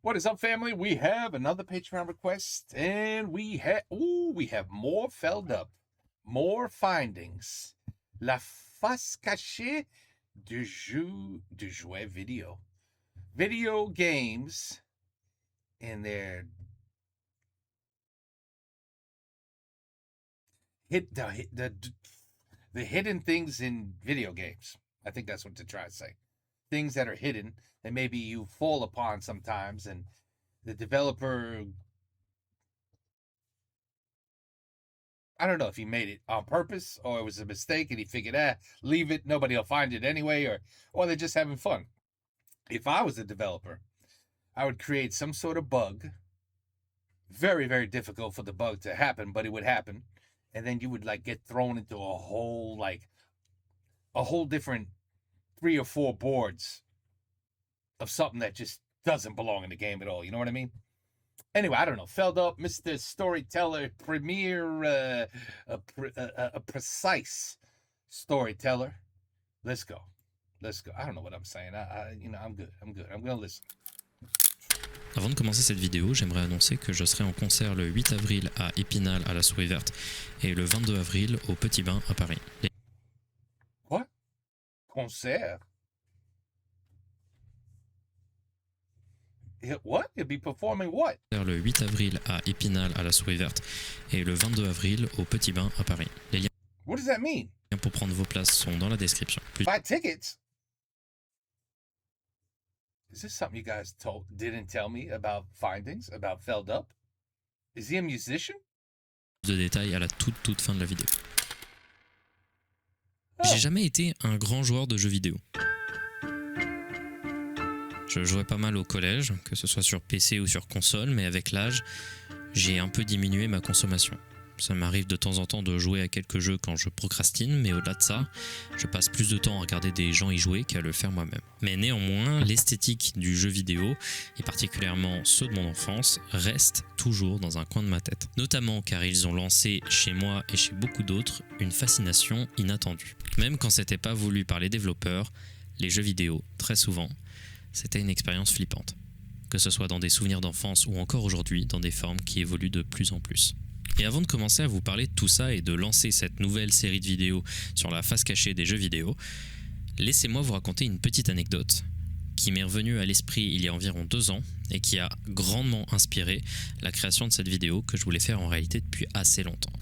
What is up, family? We have another Patreon request, and we have more felled up, more findings. La face cachée du jouet vidéo. Video games and their the hidden things in video games. I think that's what to try to say. Things that are hidden that maybe you fall upon sometimes, and the developer, I don't know if he made it on purpose or it was a mistake and he figured, leave it, nobody will find it anyway, or they're just having fun. If I was a developer, I would create some sort of bug. Very, very difficult for the bug to happen, but it would happen. And then you would get thrown into a whole different 3 or 4 boards of something that just doesn't belong in the game at all. You know what I mean? Anyway, I don't know. Felled up, Mr. Storyteller, premier, a precise storyteller. Let's go. I don't know what I'm saying. I'm good. I'm gonna listen. Avant de commencer cette vidéo, j'aimerais annoncer que je serai en concert le 8 avril à Épinal à la Souris Verte et le 22 avril au Petit Bain à Paris. Quoi? Concert? What? You'll be performing what? Le 8 avril à Épinal à la Souris Verte et le 22 avril au Petit Bain à Paris. Les liens What does that mean? pour prendre vos places sont dans la description. Buy tickets? Is this something you guys didn't tell me about findings, about Felled Up? Is he a musician? Plus de détails à la toute fin de la vidéo. Oh. J'ai jamais été un grand joueur de jeux vidéo. Je jouais pas mal au collège, que ce soit sur PC ou sur console, mais avec l'âge, j'ai un peu diminué ma consommation. Ça m'arrive de temps en temps de jouer à quelques jeux quand je procrastine, mais au-delà de ça, je passe plus de temps à regarder des gens y jouer qu'à le faire moi-même. Mais néanmoins, l'esthétique du jeu vidéo, et particulièrement ceux de mon enfance, reste toujours dans un coin de ma tête. Notamment car ils ont lancé chez moi et chez beaucoup d'autres une fascination inattendue. Même quand c'était pas voulu par les développeurs, les jeux vidéo, très souvent, c'était une expérience flippante. Que ce soit dans des souvenirs d'enfance ou encore aujourd'hui dans des formes qui évoluent de plus en plus. Et avant de commencer à vous parler de tout ça et de lancer cette nouvelle série de vidéos sur la face cachée des jeux vidéo, laissez-moi vous raconter une petite anecdote qui m'est revenue à l'esprit il y a environ 2 ans et qui a grandement inspiré la création de cette vidéo que je voulais faire en réalité depuis assez longtemps.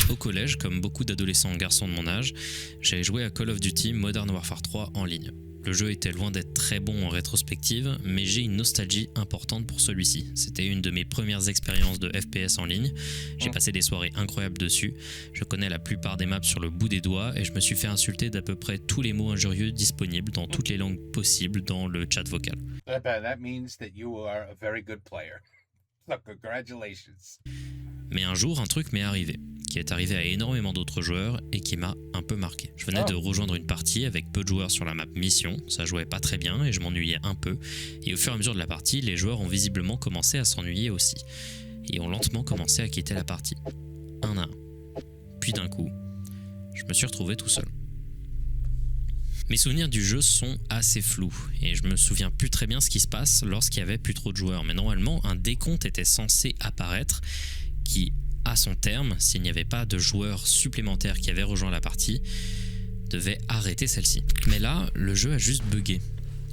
Au collège, comme beaucoup d'adolescents garçons de mon âge, j'avais joué à Call of Duty Modern Warfare 3 en ligne. Le jeu était loin d'être très bon en rétrospective, mais j'ai une nostalgie importante pour celui-ci. C'était une de mes premières expériences de FPS en ligne. J'ai passé des soirées incroyables dessus. Je connais la plupart des maps sur le bout des doigts et je me suis fait insulter d'à peu près tous les mots injurieux disponibles dans toutes les langues possibles dans le chat vocal. That means that you are a very good player. So congratulations. Mais un jour, un truc m'est arrivé, qui est arrivé à énormément d'autres joueurs et qui m'a un peu marqué. Je venais de rejoindre une partie avec peu de joueurs sur la map mission, ça jouait pas très bien et je m'ennuyais un peu. Et au fur et à mesure de la partie, les joueurs ont visiblement commencé à s'ennuyer aussi. Et ont lentement commencé à quitter la partie, un à un. Puis d'un coup, je me suis retrouvé tout seul. Mes souvenirs du jeu sont assez flous et je me souviens plus très bien ce qui se passe lorsqu'il y avait plus trop de joueurs. Mais normalement, un décompte était censé apparaître qui, à son terme, s'il n'y avait pas de joueurs supplémentaires qui avaient rejoint la partie, devait arrêter celle-ci. Mais là, le jeu a juste bugué.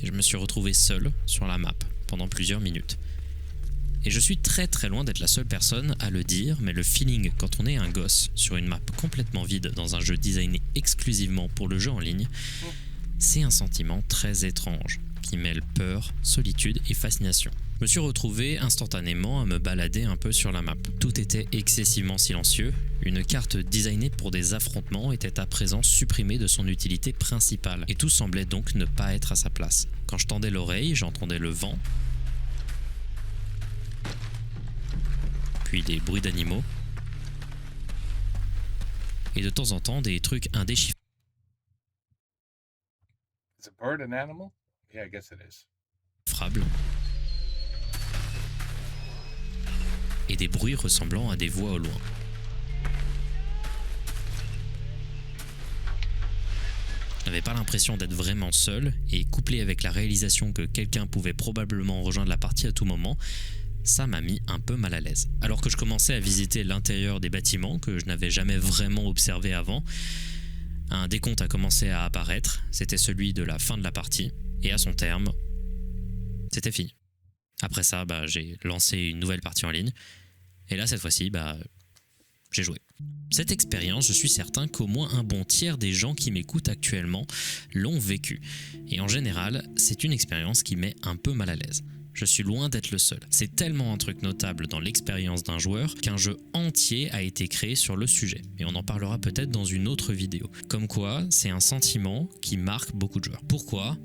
Et je me suis retrouvé seul sur la map pendant plusieurs minutes. Et je suis très très loin d'être la seule personne à le dire, mais le feeling quand on est un gosse sur une map complètement vide dans un jeu designé exclusivement pour le jeu en ligne, c'est un sentiment très étrange qui mêle peur, solitude et fascination. Je me suis retrouvé instantanément à me balader un peu sur la map. Tout était excessivement silencieux. Une carte designée pour des affrontements était à présent supprimée de son utilité principale et tout semblait donc ne pas être à sa place. Quand je tendais l'oreille, j'entendais le vent, puis des bruits d'animaux et de temps en temps des trucs indéchiffrables. Is a bird an animal? Yeah, I guess it is. Et des bruits ressemblant à des voix au loin. n'avais pas l'impression d'être vraiment seul, et couplé avec la réalisation que quelqu'un pouvait probablement rejoindre la partie à tout moment, ça m'a mis un peu mal à l'aise. Alors que je commençais à visiter l'intérieur des bâtiments que je n'avais jamais vraiment observé avant, un décompte a commencé à apparaître, c'était celui de la fin de la partie, et à son terme, c'était fini. Après ça, j'ai lancé une nouvelle partie en ligne, et là cette fois-ci, j'ai joué. Cette expérience, je suis certain qu'au moins un bon tiers des gens qui m'écoutent actuellement l'ont vécu. Et en général, c'est une expérience qui met un peu mal à l'aise. Je suis loin d'être le seul. C'est tellement un truc notable dans l'expérience d'un joueur qu'un jeu entier a été créé sur le sujet. Et on en parlera peut-être dans une autre vidéo. Comme quoi, c'est un sentiment qui marque beaucoup de joueurs. Pourquoi ?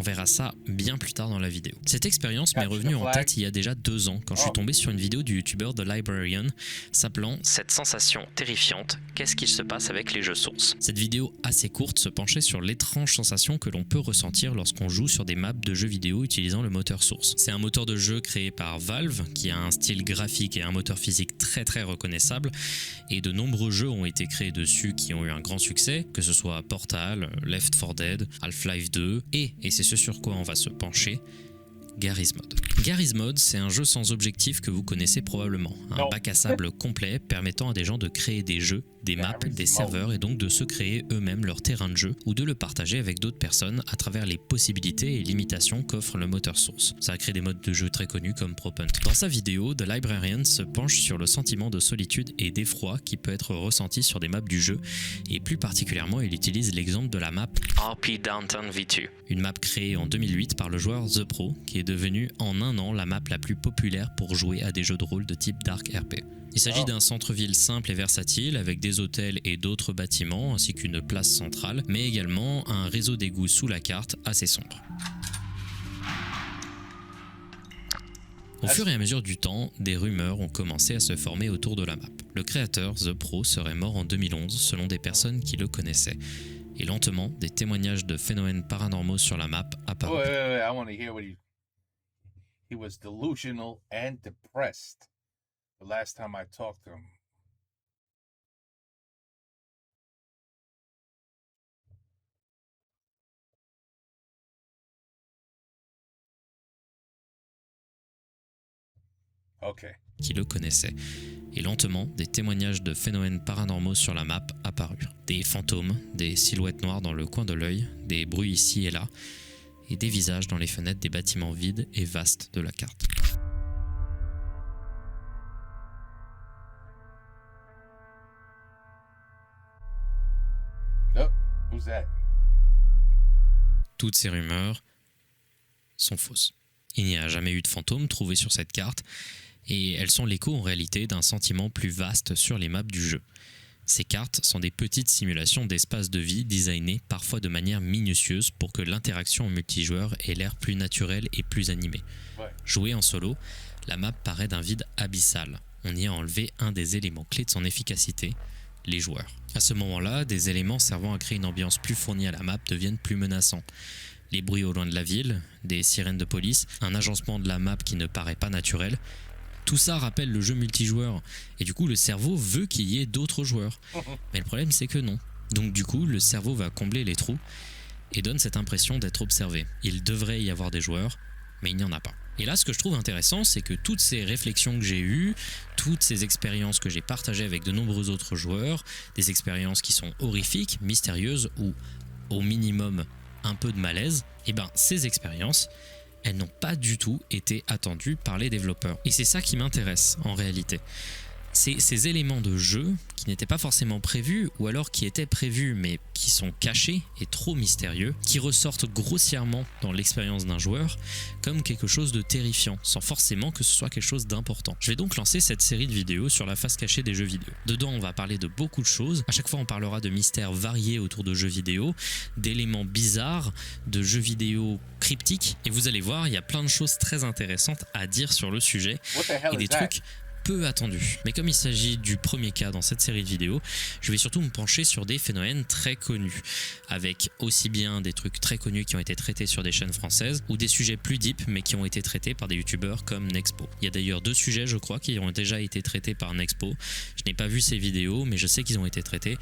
On verra ça bien plus tard dans la vidéo. Cette expérience m'est revenue en tête il y a déjà 2 ans quand je suis tombé sur une vidéo du youtubeur The Librarian s'appelant « Cette sensation terrifiante, qu'est-ce qu'il se passe avec les jeux sources ?» Cette vidéo assez courte se penchait sur l'étrange sensation que l'on peut ressentir lorsqu'on joue sur des maps de jeux vidéo utilisant le moteur source. C'est un moteur de jeu créé par Valve qui a un style graphique et un moteur physique très reconnaissable, et de nombreux jeux ont été créés dessus qui ont eu un grand succès, que ce soit Portal, Left 4 Dead, Half-Life 2 et c'est ce sur quoi on va se pencher, Garry's Mod. Garry's Mod, c'est un jeu sans objectif que vous connaissez probablement. Un bac à sable complet permettant à des gens de créer des jeux, des maps, des serveurs et donc de se créer eux-mêmes leur terrain de jeu ou de le partager avec d'autres personnes à travers les possibilités et limitations qu'offre le moteur source. Ça a créé des modes de jeu très connus comme Prop Hunt. Dans sa vidéo, The Librarian se penche sur le sentiment de solitude et d'effroi qui peut être ressenti sur des maps du jeu, et plus particulièrement il utilise l'exemple de la map RP Downtown V2, une map créée en 2008 par le joueur The Pro qui est devenue en un an la map la plus populaire pour jouer à des jeux de rôle de type Dark RP. Il s'agit d'un centre-ville simple et versatile avec des hôtels et d'autres bâtiments ainsi qu'une place centrale, mais également un réseau d'égouts sous la carte assez sombre. Au fur et à mesure du temps, des rumeurs ont commencé à se former autour de la map. Le créateur, The Pro, serait mort en 2011 selon des personnes qui le connaissaient. Et lentement, des témoignages de phénomènes paranormaux sur la map apparurent. I want to hear what he was delusional and depressed the last time I talked to him. Okay. Qui le connaissaient. Et lentement, des témoignages de phénomènes paranormaux sur la map apparurent. Des fantômes, des silhouettes noires dans le coin de l'œil, des bruits ici et là, et des visages dans les fenêtres des bâtiments vides et vastes de la carte. Oh, who's that? Toutes ces rumeurs sont fausses. Il n'y a jamais eu de fantômes trouvés sur cette carte, et elles sont l'écho en réalité d'un sentiment plus vaste sur les maps du jeu. Ces cartes sont des petites simulations d'espaces de vie designées parfois de manière minutieuse pour que l'interaction en multijoueur ait l'air plus naturelle et plus animée. Ouais. Jouer en solo, la map paraît d'un vide abyssal. On y a enlevé un des éléments clés de son efficacité, les joueurs. À ce moment-là, des éléments servant à créer une ambiance plus fournie à la map deviennent plus menaçants. Les bruits au loin de la ville, des sirènes de police, un agencement de la map qui ne paraît pas naturel. Tout ça rappelle le jeu multijoueur, et du coup le cerveau veut qu'il y ait d'autres joueurs. Mais le problème c'est que non. Donc du coup le cerveau va combler les trous et donne cette impression d'être observé. Il devrait y avoir des joueurs, mais il n'y en a pas. Et là ce que je trouve intéressant, c'est que toutes ces réflexions que j'ai eues, toutes ces expériences que j'ai partagées avec de nombreux autres joueurs, des expériences qui sont horrifiques, mystérieuses ou au minimum un peu de malaise, et ben ces expériences, elles n'ont pas du tout été attendues par les développeurs. Et c'est ça qui m'intéresse en réalité. C'est ces éléments de jeu qui n'étaient pas forcément prévus, ou alors qui étaient prévus mais qui sont cachés et trop mystérieux, qui ressortent grossièrement dans l'expérience d'un joueur comme quelque chose de terrifiant, sans forcément que ce soit quelque chose d'important. Je vais donc lancer cette série de vidéos sur la face cachée des jeux vidéo. Dedans, on va parler de beaucoup de choses. À chaque fois, on parlera de mystères variés autour de jeux vidéo, d'éléments bizarres, de jeux vidéo cryptiques. Et vous allez voir, il y a plein de choses très intéressantes à dire sur le sujet et des trucs peu attendu. Mais comme il s'agit du premier cas dans cette série de vidéos, je vais surtout me pencher sur des phénomènes très connus, avec aussi bien des trucs très connus qui ont été traités sur des chaînes françaises, ou des sujets plus deep mais qui ont été traités par des youtubeurs comme Nexpo. Il y a d'ailleurs 2 sujets, je crois, qui ont déjà été traités par Nexpo. Je n'ai pas vu ces vidéos, mais je sais qu'ils ont été traités,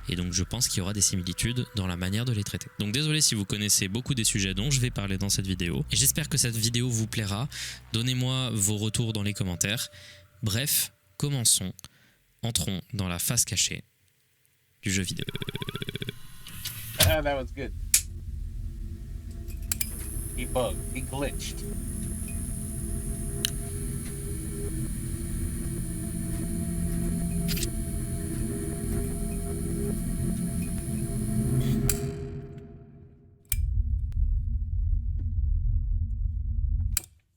et donc je pense qu'il y aura des similitudes dans la manière de les traiter. Donc désolé si vous connaissez beaucoup des sujets dont je vais parler dans cette vidéo, et j'espère que cette vidéo vous plaira. Donnez-moi vos retours dans les commentaires. Bref, commençons. Entrons dans la face cachée du jeu vidéo. That was good. He bugged. He glitched.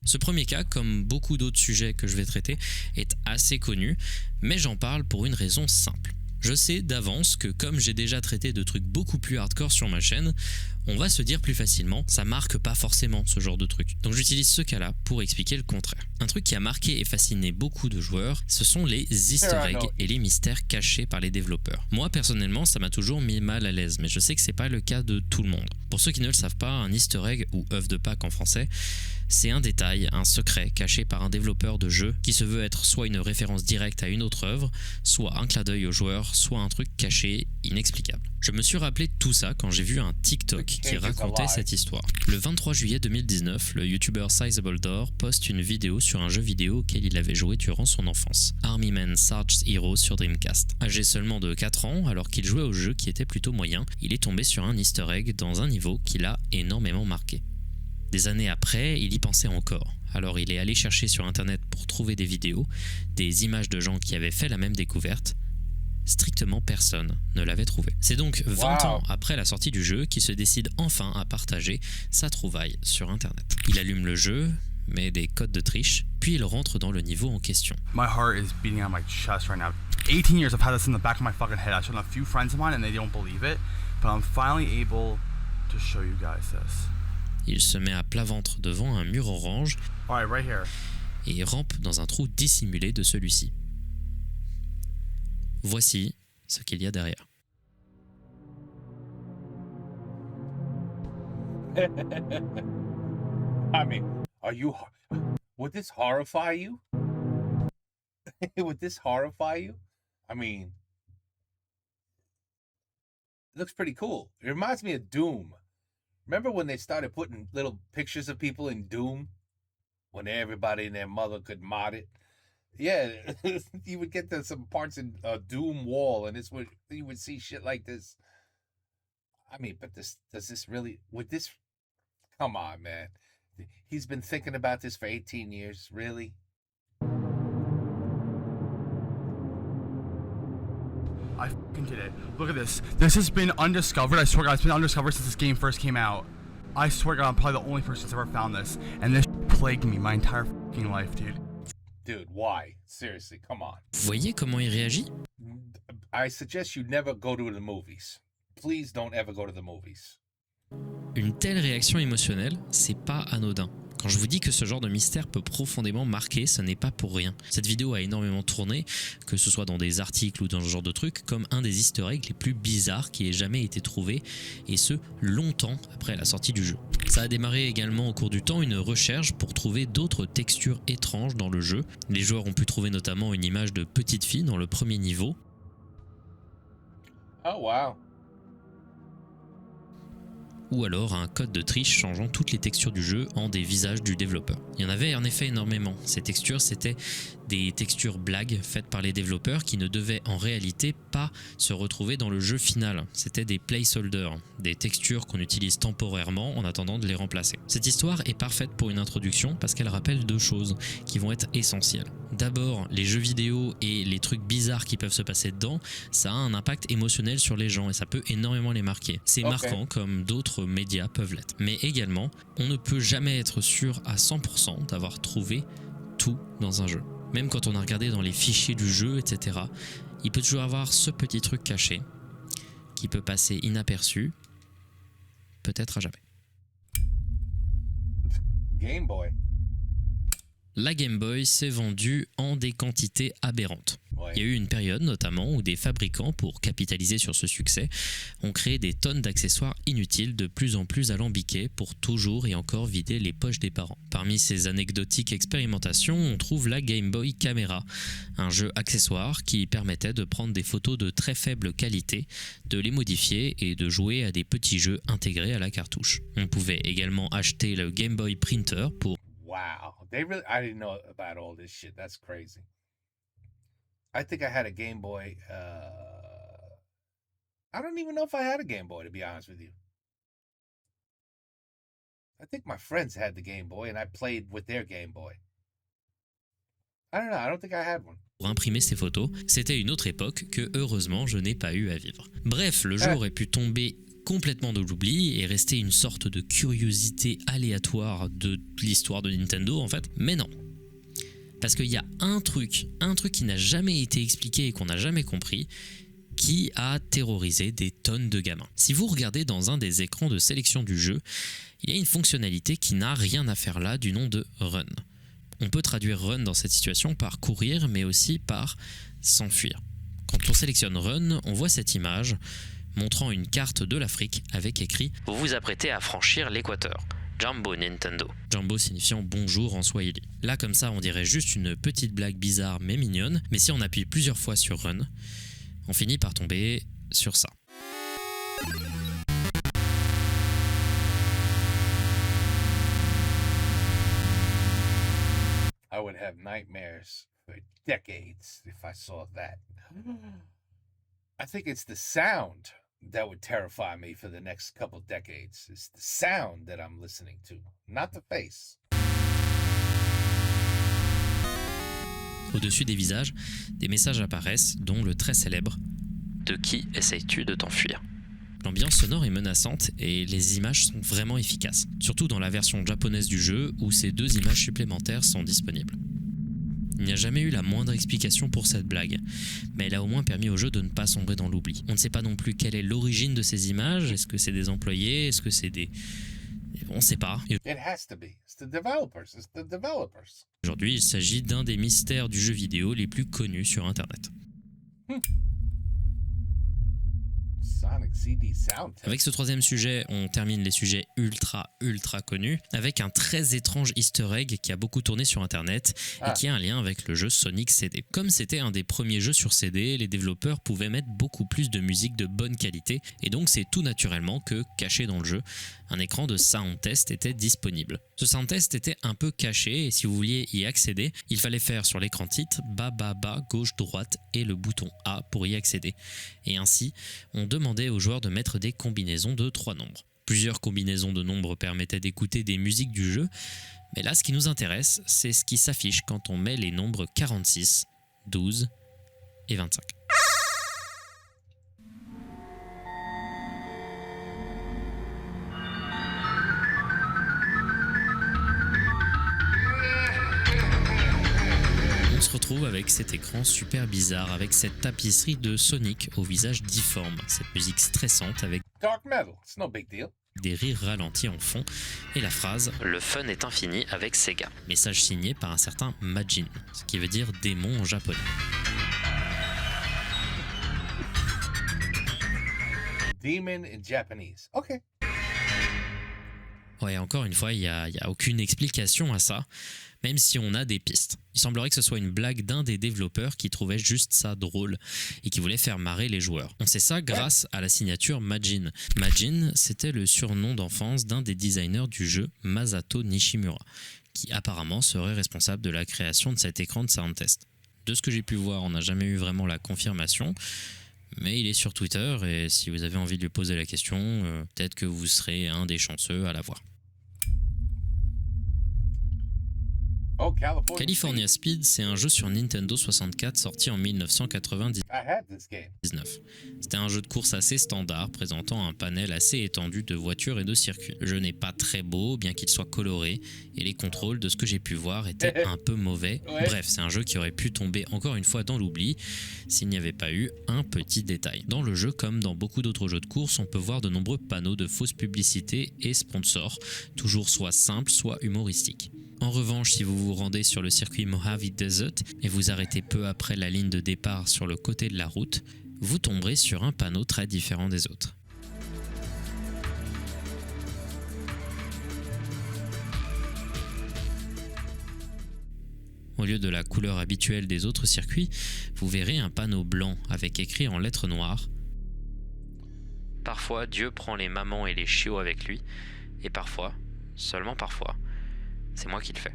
Ce premier cas, comme beaucoup d'autres sujets que je vais traiter, est assez connu, mais j'en parle pour une raison simple. Je sais d'avance que comme j'ai déjà traité de trucs beaucoup plus hardcore sur ma chaîne, on va se dire plus facilement, ça marque pas forcément ce genre de truc. Donc j'utilise ce cas-là pour expliquer le contraire. Un truc qui a marqué et fasciné beaucoup de joueurs, ce sont les easter eggs et les mystères cachés par les développeurs. Moi personnellement, ça m'a toujours mis mal à l'aise, mais je sais que c'est pas le cas de tout le monde. Pour ceux qui ne le savent pas, un easter egg, ou œuf de Pâques en français, c'est un détail, un secret caché par un développeur de jeu qui se veut être soit une référence directe à une autre œuvre, soit un clin d'œil au joueur, soit un truc caché, inexplicable. Je me suis rappelé de tout ça quand j'ai vu un TikTok qui racontait cette histoire. Le 23 juillet 2019, le youtubeur Sizable Door poste une vidéo sur un jeu vidéo auquel il avait joué durant son enfance, Army Men Sarge's Heroes sur Dreamcast. Âgé seulement de 4 ans, alors qu'il jouait au jeu qui était plutôt moyen, il est tombé sur un easter egg dans un niveau qui l'a énormément marqué. Des années après, il y pensait encore. Alors il est allé chercher sur internet pour trouver des vidéos, des images de gens qui avaient fait la même découverte. Strictement personne ne l'avait trouvé. C'est donc 20 ans après la sortie du jeu qu'il se décide enfin à partager sa trouvaille sur internet. Il allume le jeu, met des codes de triche, puis il rentre dans le niveau en question. My heart is beating out my chest right now. 18 years I've had this in the back of my fucking head. I've shown a few friends of mine and they don't believe it, but I'm finally able to show you guys this. Il se met à plat ventre devant un mur orange Right here. Et rampe dans un trou dissimulé de celui-ci. Voici ce qu'il y a derrière. I mean, would this horrify you? Would this horrify you? I mean, it looks pretty cool. It reminds me of Doom. Remember when they started putting little pictures of people in Doom? When everybody and their mother could mod it? Yeah, you would get some parts in Doom Wall, and you would see shit like this. I mean, but does this really, come on, man. He's been thinking about this for 18 years, really? I fucking did it. Look at this. This has been undiscovered. I swear to God, it's been undiscovered since this game first came out. I swear to God, I'm probably the only person that's ever found this. And this plagued me my entire fucking life, dude. Dude, why? Seriously, come on. Vous voyez comment il réagit? I suggest you never go to the movies. Please don't ever go to the movies. Une telle réaction émotionnelle, c'est pas anodin. Quand je vous dis que ce genre de mystère peut profondément marquer, ce n'est pas pour rien. Cette vidéo a énormément tourné, que ce soit dans des articles ou dans ce genre de trucs, comme un des easter eggs les plus bizarres qui ait jamais été trouvé, et ce, longtemps après la sortie du jeu. Ça a démarré également au cours du temps une recherche pour trouver d'autres textures étranges dans le jeu. Les joueurs ont pu trouver notamment une image de petite fille dans le premier niveau. Oh wow. Ou alors un code de triche changeant toutes les textures du jeu en des visages du développeur. Il y en avait en effet énormément. Ces textures, c'était des textures blagues faites par les développeurs qui ne devaient en réalité pas se retrouver dans le jeu final. C'était des placeholders, des textures qu'on utilise temporairement en attendant de les remplacer. Cette histoire est parfaite pour une introduction parce qu'elle rappelle 2 choses qui vont être essentielles. D'abord, les jeux vidéo et les trucs bizarres qui peuvent se passer dedans, ça a un impact émotionnel sur les gens et ça peut énormément les marquer. C'est marquant comme d'autres médias peuvent l'être. Mais également, on ne peut jamais être sûr à 100% d'avoir trouvé tout dans un jeu. Même quand on a regardé dans les fichiers du jeu, etc., il peut toujours avoir ce petit truc caché qui peut passer inaperçu, peut-être à jamais. Game Boy. La Game Boy s'est vendue en des quantités aberrantes. Ouais. Il y a eu une période notamment où des fabricants, pour capitaliser sur ce succès, ont créé des tonnes d'accessoires inutiles de plus en plus alambiqués pour toujours et encore vider les poches des parents. Parmi ces anecdotiques expérimentations, on trouve la Game Boy Camera, un jeu accessoire qui permettait de prendre des photos de très faible qualité, de les modifier et de jouer à des petits jeux intégrés à la cartouche. On pouvait également acheter le Game Boy Printer pour Wow. I didn't know about all this shit. That's crazy. I think I had a Game Boy. I don't even know if I had a Game Boy, to be honest with you. I think my friends had the Game Boy and I played with their Game Boy. I don't know. I don't think I had one. imprimer ces photos. C'était une autre époque que heureusement je n'ai pas eu à vivre. Bref, le jeu aurait pu tomber complètement de l'oubli et rester une sorte de curiosité aléatoire de l'histoire de Nintendo en fait, mais non. Parce qu'il y a un truc qui n'a jamais été expliqué et qu'on n'a jamais compris, qui a terrorisé des tonnes de gamins. Si vous regardez dans un des écrans de sélection du jeu, il y a une fonctionnalité qui n'a rien à faire là du nom de Run. On peut traduire Run dans cette situation par courir, mais aussi par s'enfuir. Quand on sélectionne Run, on voit cette image montrant une carte de l'Afrique avec écrit « Vous vous apprêtez à franchir l'équateur ». Jambo Nintendo. Jambo signifiant bonjour en swahili. Là comme ça on dirait juste une petite blague bizarre mais mignonne, mais si on appuie plusieurs fois sur Run, on finit par tomber sur ça. I would have nightmares for decades if I saw that. I think it's the sound that would terrify me for the next couple decades. It's the sound that I'm listening to, not the face. Au-dessus des visages, des messages apparaissent, dont le très célèbre « De qui essayes-tu de t'enfuir ?» L'ambiance sonore est menaçante et les images sont vraiment efficaces, surtout dans la version japonaise du jeu où ces 2 images supplémentaires sont disponibles. Il n'y a jamais eu la moindre explication pour cette blague, mais elle a au moins permis au jeu de ne pas sombrer dans l'oubli. On ne sait pas non plus quelle est l'origine de ces images, est-ce que c'est des employés, est-ce que c'est des... On ne sait pas. It has to be. It's the developers. It's the developers. Aujourd'hui, il s'agit d'un des mystères du jeu vidéo les plus connus sur Internet. Sonic CD sound test. Avec ce 3e sujet, on termine les sujets ultra connus avec un très étrange easter egg qui a beaucoup tourné sur internet et qui a un lien avec le jeu Sonic CD. Comme c'était un des premiers jeux sur CD, les développeurs pouvaient mettre beaucoup plus de musique de bonne qualité et donc c'est tout naturellement que, caché dans le jeu, un écran de sound test était disponible. Ce sound test était un peu caché et si vous vouliez y accéder, il fallait faire sur l'écran titre bas, gauche, droite et le bouton A pour y accéder. Et ainsi, on demandait aux joueurs de mettre des combinaisons de 3 nombres. Plusieurs combinaisons de nombres permettaient d'écouter des musiques du jeu, mais là ce qui nous intéresse, c'est ce qui s'affiche quand on met les nombres 46, 12 et 25. On se retrouve avec cet écran super bizarre, avec cette tapisserie de Sonic au visage difforme, cette musique stressante avec Dark metal. It's no big deal. des rires ralentis en fond, et la phrase « Le fun est infini avec Sega ». Message signé par un certain Majin, ce qui veut dire démon en japonais. Demon in Japanese. Okay. Ouais, encore une fois, il y a aucune explication à ça, même si on a des pistes. Il semblerait que ce soit une blague d'un des développeurs qui trouvait juste ça drôle et qui voulait faire marrer les joueurs. On sait ça grâce à la signature Majin. Majin, c'était le surnom d'enfance d'un des designers du jeu, Masato Nishimura, qui apparemment serait responsable de la création de cet écran de sound test. De ce que j'ai pu voir, on n'a jamais eu vraiment la confirmation, mais il est sur Twitter et si vous avez envie de lui poser la question, peut-être que vous serez un des chanceux à la voir. Oh, California Speed, c'est un jeu sur Nintendo 64 sorti en 1999. I had this game. C'était un jeu de course assez standard, présentant un panel assez étendu de voitures et de circuits. Le jeu n'est pas très beau, bien qu'il soit coloré, et les contrôles, de ce que j'ai pu voir, étaient un peu mauvais. Ouais. Bref, c'est un jeu qui aurait pu tomber encore une fois dans l'oubli, s'il n'y avait pas eu un petit détail. Dans le jeu, comme dans beaucoup d'autres jeux de course, on peut voir de nombreux panneaux de fausses publicités et sponsors, toujours soit simples, soit humoristiques. En revanche, si vous vous rendez sur le circuit Mojave Desert et vous arrêtez peu après la ligne de départ sur le côté de la route, vous tomberez sur un panneau très différent des autres. Au lieu de la couleur habituelle des autres circuits, vous verrez un panneau blanc avec écrit en lettres noires « Parfois, Dieu prend les mamans et les chiots avec lui, et parfois, seulement parfois, c'est moi qui le fais. »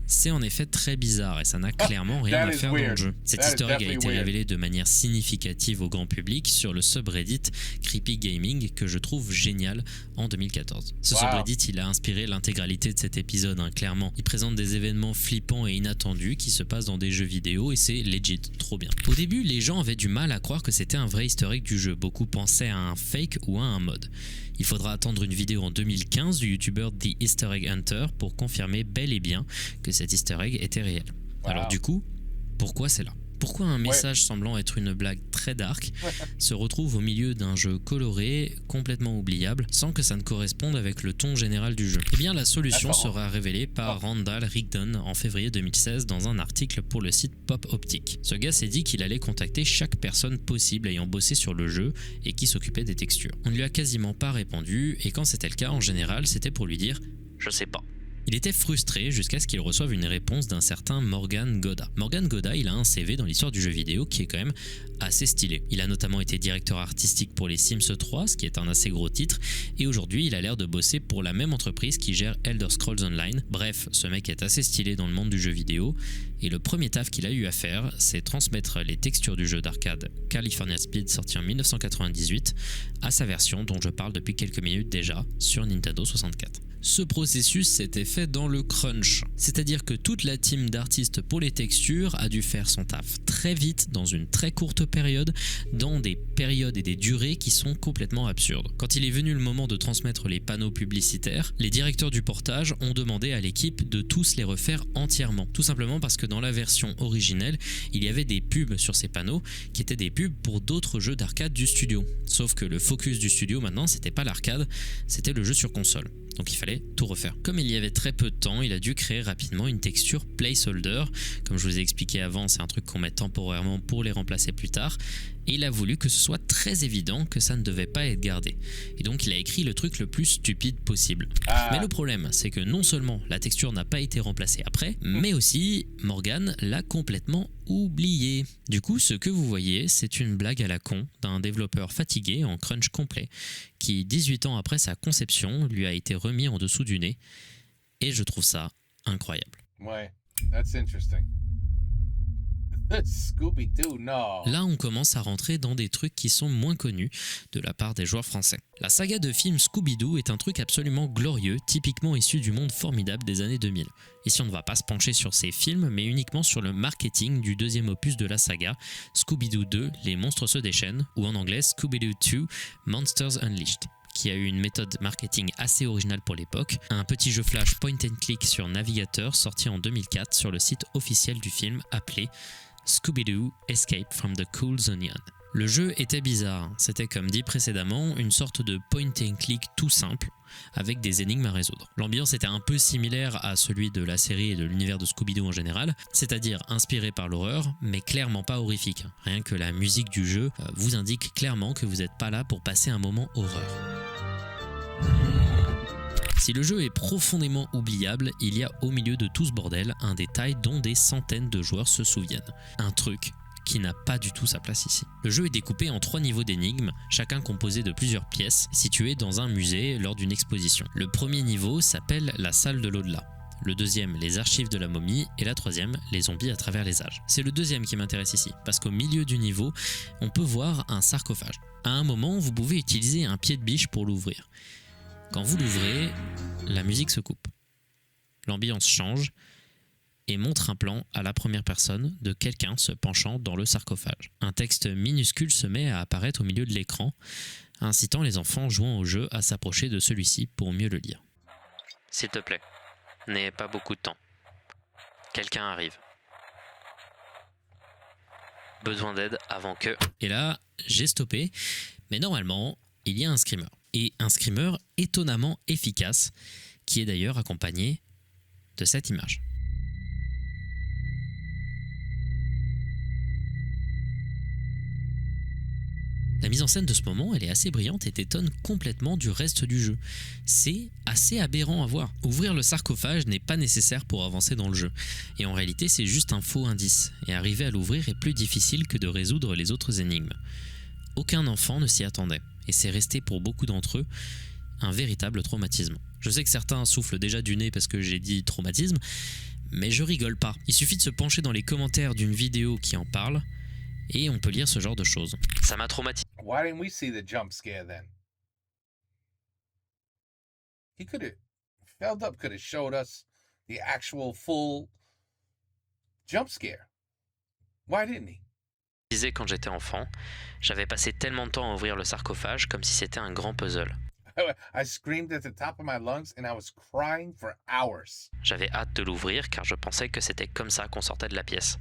C'est en effet très bizarre et ça n'a clairement rien à faire dans le jeu. Cet easter egg a été révélé de manière significative au grand public sur le subreddit Creepy Gaming que je trouve génial en 2014. Ce subreddit, il a inspiré l'intégralité de cet épisode, clairement. Il présente des événements flippants et inattendus qui se passent dans des jeux vidéo et c'est legit, trop bien. Au début, les gens avaient du mal à croire que c'était un vrai easter egg du jeu. Beaucoup pensaient à un fake ou à un mod. Il faudra attendre une vidéo en 2015 du youtubeur The Easter Egg Hunter pour confirmer bel et bien que cet easter egg était réel. Alors du coup, pourquoi c'est là ? Pourquoi un message semblant être une blague très dark se retrouve au milieu d'un jeu coloré, complètement oubliable, sans que ça ne corresponde avec le ton général du jeu ? Eh bien, la solution sera révélée par Randall Rigdon en février 2016 dans un article pour le site Pop Optic. Ce gars s'est dit qu'il allait contacter chaque personne possible ayant bossé sur le jeu et qui s'occupait des textures. On ne lui a quasiment pas répondu, et quand c'était le cas, en général, c'était pour lui dire « je sais pas ». Il était frustré jusqu'à ce qu'il reçoive une réponse d'un certain Morgan Goda. Morgan Goda, il a un CV dans l'histoire du jeu vidéo qui est quand même assez stylé. Il a notamment été directeur artistique pour les Sims 3, ce qui est un assez gros titre, et aujourd'hui il a l'air de bosser pour la même entreprise qui gère Elder Scrolls Online. Bref, ce mec est assez stylé dans le monde du jeu vidéo, et le premier taf qu'il a eu à faire, c'est transmettre les textures du jeu d'arcade California Speed sorti en 1998 à sa version dont je parle depuis quelques minutes déjà sur Nintendo 64. Ce processus s'était fait dans le crunch, c'est-à-dire que toute la team d'artistes pour les textures a dû faire son taf très vite, dans une très courte période, dans des périodes et des durées qui sont complètement absurdes. Quand il est venu le moment de transmettre les panneaux publicitaires, les directeurs du portage ont demandé à l'équipe de tous les refaire entièrement, tout simplement parce que dans la version originelle, il y avait des pubs sur ces panneaux qui étaient des pubs pour d'autres jeux d'arcade du studio. Sauf que le focus du studio maintenant, c'était pas l'arcade, c'était le jeu sur console. Donc il fallait tout refaire. Comme il y avait très peu de temps, il a dû créer rapidement une texture placeholder. Comme je vous ai expliqué avant, c'est un truc qu'on met temporairement pour les remplacer plus tard. Et il a voulu que ce soit très évident que ça ne devait pas être gardé. Et donc il a écrit le truc le plus stupide possible. Mais le problème, c'est que non seulement la texture n'a pas été remplacée après, mais aussi Morgan l'a complètement oublié. Du coup, ce que vous voyez, c'est une blague à la con d'un développeur fatigué en crunch complet, qui 18 ans après sa conception lui a été remis en dessous du nez. Et je trouve ça incroyable. Ouais, that's interesting. Scooby-Doo, non. Là, on commence à rentrer dans des trucs qui sont moins connus de la part des joueurs français. La saga de films Scooby-Doo est un truc absolument glorieux, typiquement issu du monde formidable des années 2000. Ici, on ne va pas se pencher sur ces films, mais uniquement sur le marketing du deuxième opus de la saga, Scooby-Doo 2, Les monstres se déchaînent, ou en anglais Scooby-Doo 2, Monsters Unleashed, qui a eu une méthode marketing assez originale pour l'époque, un petit jeu flash point and click sur navigateur sorti en 2004 sur le site officiel du film appelé Scooby-Doo Escape from the Cool Onion. Le jeu était bizarre, c'était comme dit précédemment une sorte de point and click tout simple, avec des énigmes à résoudre. L'ambiance était un peu similaire à celui de la série et de l'univers de Scooby-Doo en général, c'est-à-dire inspiré par l'horreur, mais clairement pas horrifique. Rien que la musique du jeu vous indique clairement que vous n'êtes pas là pour passer un moment horreur. Si le jeu est profondément oubliable, il y a au milieu de tout ce bordel un détail dont des centaines de joueurs se souviennent. Un truc qui n'a pas du tout sa place ici. Le jeu est découpé en 3 niveaux d'énigmes, chacun composé de plusieurs pièces, situées dans un musée lors d'une exposition. Le premier niveau s'appelle la salle de l'au-delà. Le deuxième, les archives de la momie, et la troisième, les zombies à travers les âges. C'est le deuxième qui m'intéresse ici, parce qu'au milieu du niveau, on peut voir un sarcophage. À un moment, vous pouvez utiliser un pied de biche pour l'ouvrir. Quand vous l'ouvrez, la musique se coupe. L'ambiance change et montre un plan à la première personne de quelqu'un se penchant dans le sarcophage. Un texte minuscule se met à apparaître au milieu de l'écran, incitant les enfants jouant au jeu à s'approcher de celui-ci pour mieux le lire. S'il te plaît, n'aie pas beaucoup de temps. Quelqu'un arrive. Besoin d'aide avant que... Et là, j'ai stoppé, mais normalement, il y a un screamer. Et un screamer étonnamment efficace, qui est d'ailleurs accompagné de cette image. La mise en scène de ce moment, elle est assez brillante et t'étonne complètement du reste du jeu. C'est assez aberrant à voir. Ouvrir le sarcophage n'est pas nécessaire pour avancer dans le jeu. Et en réalité, c'est juste un faux indice. Et arriver à l'ouvrir est plus difficile que de résoudre les autres énigmes. Aucun enfant ne s'y attendait. Et c'est resté pour beaucoup d'entre eux un véritable traumatisme. Je sais que certains soufflent déjà du nez parce que j'ai dit traumatisme, mais je rigole pas. Il suffit de se pencher dans les commentaires d'une vidéo qui en parle, et on peut lire ce genre de choses. Ça m'a traumatisé. Why didn't we see the jump scare then? He could have, Feldup could have showed us the actual full jump scare. Why didn't he? Disais quand j'étais enfant, j'avais passé tellement de temps à ouvrir le sarcophage comme si c'était un grand puzzle. I screamed at the top of my lungs and I was crying for hours. J'avais hâte de l'ouvrir car je pensais que c'était comme ça qu'on sortait de la pièce.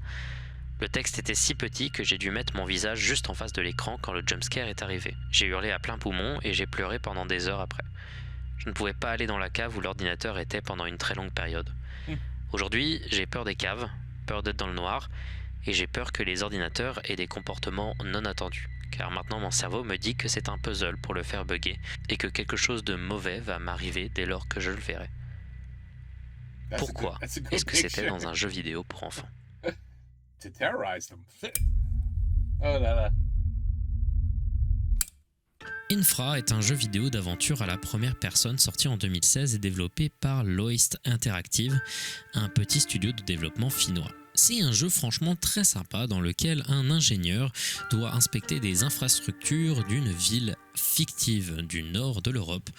Le texte était si petit que j'ai dû mettre mon visage juste en face de l'écran quand le jumpscare est arrivé. J'ai hurlé à plein poumon et j'ai pleuré pendant des heures après. Je ne pouvais pas aller dans la cave où l'ordinateur était pendant une très longue période. Aujourd'hui, j'ai peur des caves, peur d'être dans le noir, et j'ai peur que les ordinateurs aient des comportements non attendus. Car maintenant mon cerveau me dit que c'est un puzzle pour le faire bugger, et que quelque chose de mauvais va m'arriver dès lors que je le verrai. Pourquoi est-ce que c'était dans un jeu vidéo pour enfants? To terrorize them. Oh là là. Infra est un jeu vidéo d'aventure à la première personne sorti en 2016 et développé par Loist Interactive, un petit studio de développement finnois. C'est un jeu franchement très sympa dans lequel un ingénieur doit inspecter des infrastructures d'une ville fictive du nord de l'Europe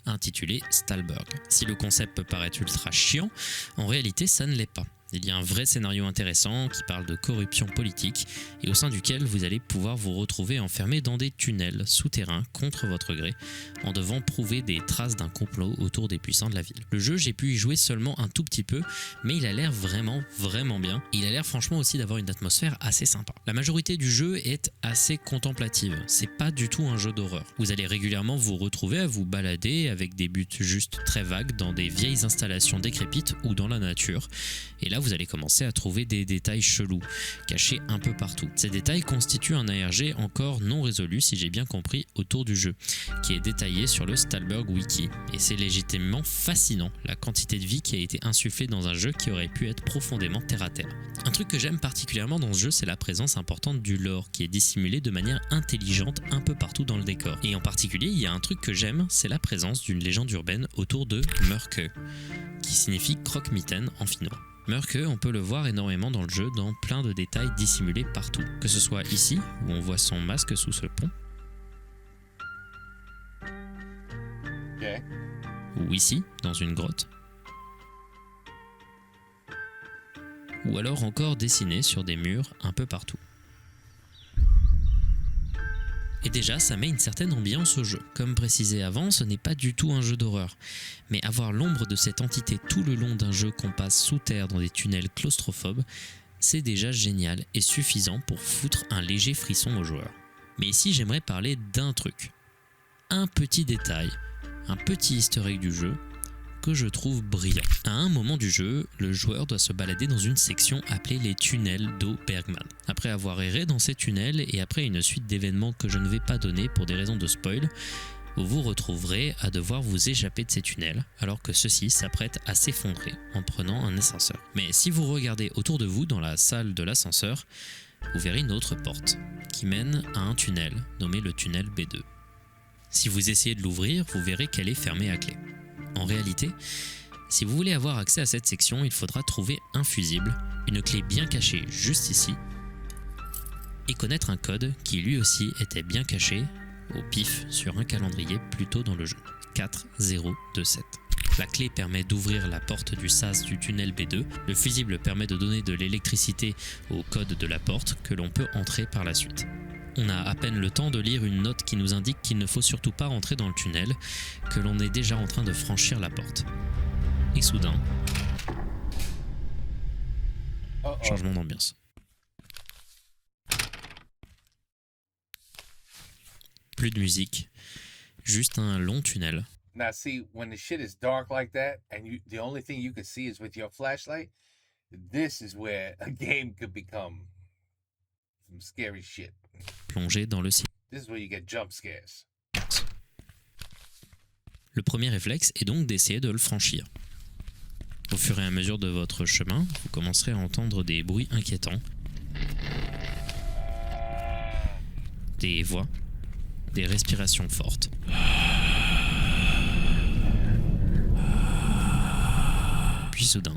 intitulée Stalberg. Si le concept peut paraître ultra chiant, en réalité ça ne l'est pas. Il y a un vrai scénario intéressant qui parle de corruption politique et au sein duquel vous allez pouvoir vous retrouver enfermé dans des tunnels souterrains contre votre gré en devant prouver des traces d'un complot autour des puissants de la ville. Le jeu, j'ai pu y jouer seulement un tout petit peu, mais il a l'air vraiment bien. Et il a l'air franchement aussi d'avoir une atmosphère assez sympa. La majorité du jeu est assez contemplative, c'est pas du tout un jeu d'horreur. Vous allez régulièrement vous retrouver à vous balader avec des buts juste très vagues dans des vieilles installations décrépites ou dans la nature. Et là, vous allez commencer à trouver des détails chelous, cachés un peu partout. Ces détails constituent un ARG encore non résolu, si j'ai bien compris, autour du jeu, qui est détaillé sur le Stalberg Wiki. Et c'est légitimement fascinant, la quantité de vie qui a été insufflée dans un jeu qui aurait pu être profondément terre-à-terre. Un truc que j'aime particulièrement dans ce jeu, c'est la présence importante du lore, qui est dissimulé de manière intelligente un peu partout dans le décor. Et en particulier, il y a un truc que j'aime, c'est la présence d'une légende urbaine autour de Mörkö, qui signifie croque-mitaine en finnois. Mörkö, on peut le voir énormément dans le jeu, dans plein de détails dissimulés partout. Que ce soit ici, où on voit son masque sous ce pont, Okay. ou ici, dans une grotte, ou alors encore dessiné sur des murs un peu partout. Et déjà, ça met une certaine ambiance au jeu. Comme précisé avant, ce n'est pas du tout un jeu d'horreur. Mais avoir l'ombre de cette entité tout le long d'un jeu qu'on passe sous terre dans des tunnels claustrophobes, c'est déjà génial et suffisant pour foutre un léger frisson aux joueurs. Mais ici, j'aimerais parler d'un truc. Un petit détail, un petit easter egg du jeu, que je trouve brillant. À un moment du jeu, le joueur doit se balader dans une section appelée les tunnels d'eau Bergman. Après avoir erré dans ces tunnels et après une suite d'événements que je ne vais pas donner pour des raisons de spoil, vous vous retrouverez à devoir vous échapper de ces tunnels alors que ceux-ci s'apprêtent à s'effondrer en prenant un ascenseur. Mais si vous regardez autour de vous dans la salle de l'ascenseur, vous verrez une autre porte qui mène à un tunnel nommé le tunnel B2. Si vous essayez de l'ouvrir, vous verrez qu'elle est fermée à clé. En réalité, si vous voulez avoir accès à cette section, il faudra trouver un fusible, une clé bien cachée juste ici, et connaître un code qui lui aussi était bien caché au pif sur un calendrier plus tôt dans le jeu, 4027. La clé permet d'ouvrir la porte du sas du tunnel B2, le fusible permet de donner de l'électricité au code de la porte que l'on peut entrer par la suite. On a à peine le temps de lire une note qui nous indique qu'il ne faut surtout pas rentrer dans le tunnel, que l'on est déjà en train de franchir la porte. Et soudain, changement d'ambiance. Plus de musique, juste un long tunnel Now, see, when the shit is dark like that, and the only thing you can see is with your flashlight, this is where a game could become some scary shit. Plongé dans le silence. This is where you get jump scares. Le premier réflexe est donc d'essayer de le franchir. Au fur et à mesure de votre chemin, vous commencerez à entendre des bruits inquiétants, des voix, des respirations fortes. Puis soudain,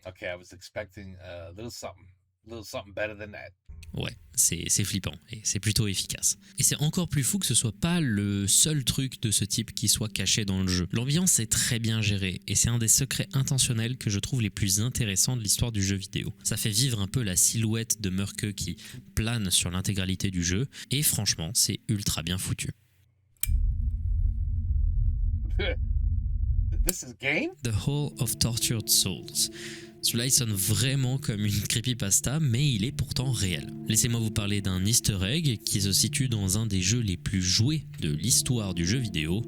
Okay, I was expecting a little something better than that. ouais, c'est flippant et c'est plutôt efficace. Et c'est encore plus fou que ce soit pas le seul truc de ce type qui soit caché dans le jeu. L'ambiance est très bien gérée et c'est un des secrets intentionnels que je trouve les plus intéressants de l'histoire du jeu vidéo. Ça fait vivre un peu la silhouette de Murke qui plane sur l'intégralité du jeu et franchement, c'est ultra bien foutu. This is a game? The Hall of Tortured Souls. Cela il sonne vraiment comme une creepypasta, mais il est pourtant réel. Laissez-moi vous parler d'un easter egg qui se situe dans un des jeux les plus joués de l'histoire du jeu vidéo,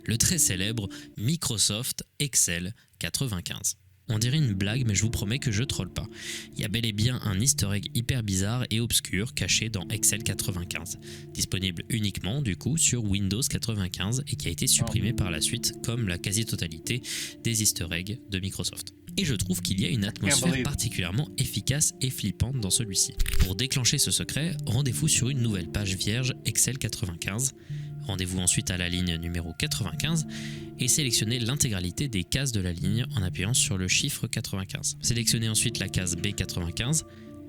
le très célèbre Microsoft Excel 95. On dirait une blague, mais je vous promets que je troll pas. Il y a bel et bien un easter egg hyper bizarre et obscur caché dans Excel 95, disponible uniquement du coup sur Windows 95 et qui a été supprimé par la suite comme la quasi-totalité des easter eggs de Microsoft. Et je trouve qu'il y a une atmosphère particulièrement efficace et flippante dans celui-ci. Pour déclencher ce secret, rendez-vous sur une nouvelle page vierge Excel 95. Rendez-vous ensuite à la ligne numéro 95 et sélectionnez l'intégralité des cases de la ligne en appuyant sur le chiffre 95. Sélectionnez ensuite la case B95,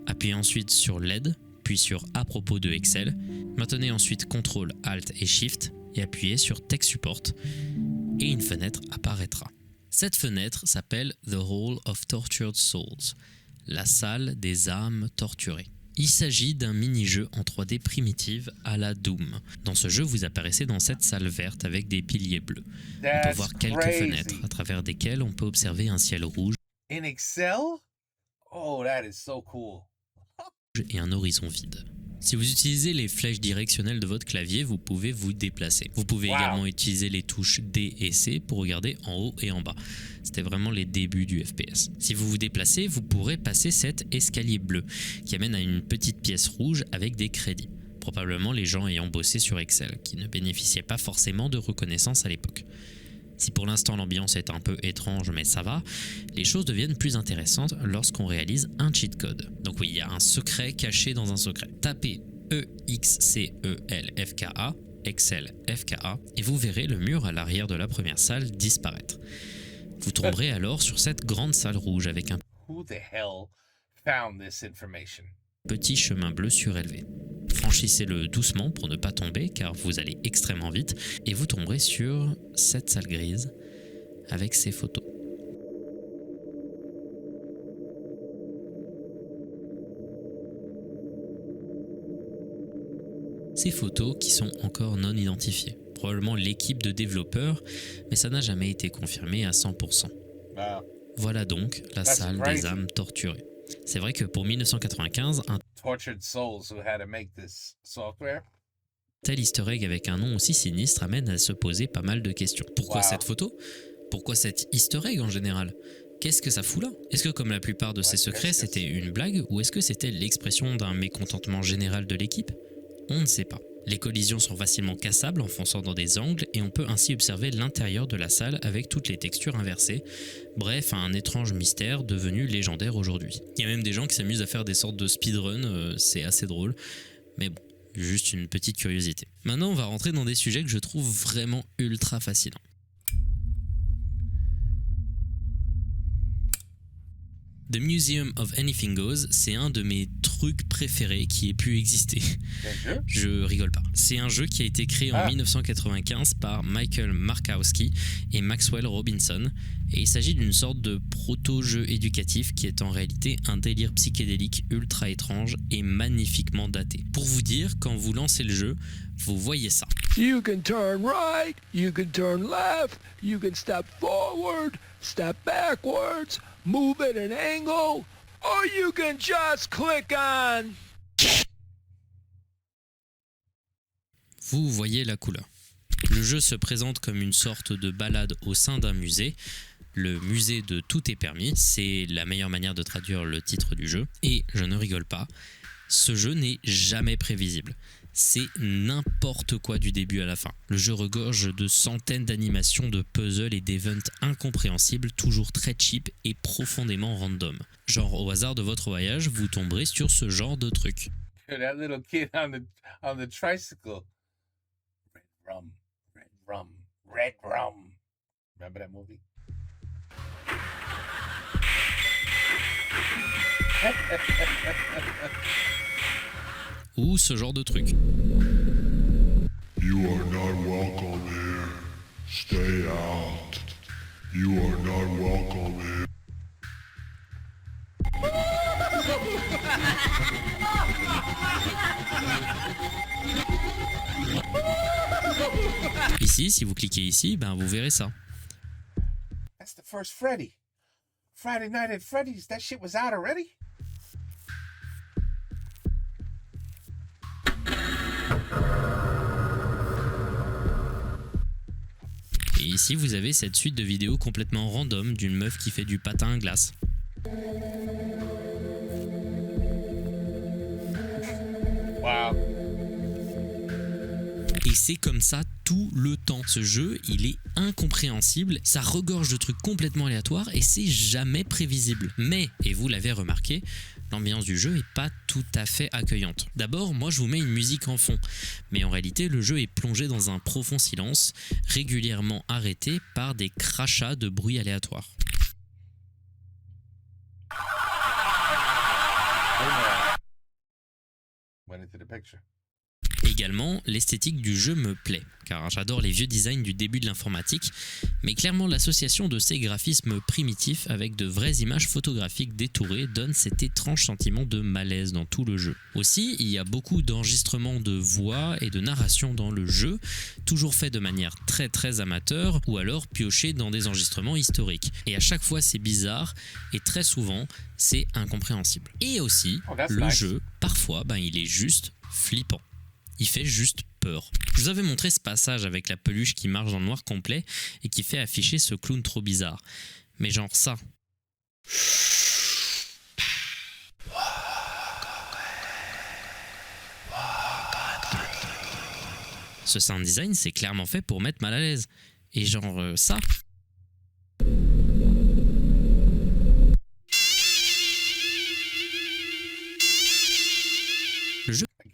appuyez ensuite sur LED, puis sur À propos de Excel. Maintenez ensuite CTRL, ALT et SHIFT et appuyez sur Tech Support et une fenêtre apparaîtra. Cette fenêtre s'appelle The Hall of Tortured Souls, la salle des âmes torturées. Il s'agit d'un mini-jeu en 3D primitive à la Doom. Dans ce jeu, vous apparaissez dans cette salle verte avec des piliers bleus. On peut voir quelques fenêtres à travers desquelles on peut observer un ciel rouge In Excel? Oh, that is so cool. et un horizon vide. Si vous utilisez les flèches directionnelles de votre clavier, vous pouvez vous déplacer. Vous pouvez également utiliser les touches D et C pour regarder en haut et en bas. C'était vraiment les débuts du FPS. Si vous vous déplacez, vous pourrez passer cet escalier bleu qui amène à une petite pièce rouge avec des crédits. Probablement les gens ayant bossé sur Excel, qui ne bénéficiaient pas forcément de reconnaissance à l'époque. Si pour l'instant l'ambiance est un peu étrange mais ça va, les choses deviennent plus intéressantes lorsqu'on réalise un cheat code. Donc oui, il y a un secret caché dans un secret. Tapez EXCELFKA, Excel FKA, et vous verrez le mur à l'arrière de la première salle disparaître. Vous tomberez alors sur cette grande salle rouge avec un Who the hell found this information? petit chemin bleu surélevé. Franchissez-le doucement pour ne pas tomber car vous allez extrêmement vite et vous tomberez sur cette salle grise avec ses photos. Ces photos qui sont encore non identifiées. Probablement l'équipe de développeurs, mais ça n'a jamais été confirmé à 100%. Wow. Voilà donc la salle des âmes torturées. C'est vrai que pour 1995, un Tortured souls who had to make this software. tel easter egg avec un nom aussi sinistre amène à se poser pas mal de questions. Pourquoi cette photo? Pourquoi cet easter egg en général? Qu'est-ce que ça fout là? Est-ce que comme la plupart de ces secrets c'était une blague ou est-ce que c'était l'expression d'un mécontentement général de l'équipe? On ne sait pas. Les collisions sont facilement cassables en fonçant dans des angles et on peut ainsi observer l'intérieur de la salle avec toutes les textures inversées. Bref, un étrange mystère devenu légendaire aujourd'hui. Il y a même des gens qui s'amusent à faire des sortes de speedrun, c'est assez drôle. Mais bon, juste une petite curiosité. Maintenant, on va rentrer dans des sujets que je trouve vraiment ultra fascinants. The Museum of Anything Goes, c'est un de mes trucs préférés qui ait pu exister. Je rigole pas. C'est un jeu qui a été créé en 1995 par Michael Markowski et Maxwell Robinson. Et il s'agit d'une sorte de proto-jeu éducatif qui est en réalité un délire psychédélique ultra étrange et magnifiquement daté. Pour vous dire, quand vous lancez le jeu, vous voyez ça. You can turn right, you can turn left, you can step forward, step backwards, move at an angle, or you can just click on... vous voyez la couleur. Le jeu se présente comme une sorte de balade au sein d'un musée. Le musée de tout est permis, c'est la meilleure manière de traduire le titre du jeu. Et je ne rigole pas, ce jeu n'est jamais prévisible. C'est n'importe quoi du début à la fin. Le jeu regorge de centaines d'animations, de puzzles et d'events incompréhensibles, toujours très cheap et profondément random. Genre au hasard de votre voyage, vous tomberez sur ce genre de truc. That little kid on the tricycle. Red rum, red rum, red rum. Remember that movie? Ou ce genre de truc. You are not welcome here. Stay out. You are not welcome here. Ici, si vous cliquez ici, ben vous verrez ça. That's the first Freddy. Friday Night at Freddy's. That shit was out already? Et ici, vous avez cette suite de vidéos complètement random d'une meuf qui fait du patin à glace. Wow. Et c'est comme ça tout le temps. Ce jeu, il est incompréhensible, ça regorge de trucs complètement aléatoires et c'est jamais prévisible. Mais, et vous l'avez remarqué, l'ambiance du jeu est pas tout à fait accueillante. D'abord, moi je vous mets une musique en fond, mais en réalité le jeu est plongé dans un profond silence, régulièrement arrêté par des crachats de bruit aléatoires. Went into the picture. Également, l'esthétique du jeu me plaît, car j'adore les vieux designs du début de l'informatique, mais clairement l'association de ces graphismes primitifs avec de vraies images photographiques détourées donne cet étrange sentiment de malaise dans tout le jeu. Aussi, il y a beaucoup d'enregistrements de voix et de narration dans le jeu, toujours fait de manière très amateur, ou alors pioché dans des enregistrements historiques. Et à chaque fois c'est bizarre, et très souvent c'est incompréhensible. Et aussi, le jeu, parfois, il est juste flippant. Il fait juste peur. Je vous avais montré ce passage avec la peluche qui marche dans le noir complet et qui fait afficher ce clown trop bizarre. Mais genre ça. Ce sound design, c'est clairement fait pour mettre mal à l'aise. Et genre ça.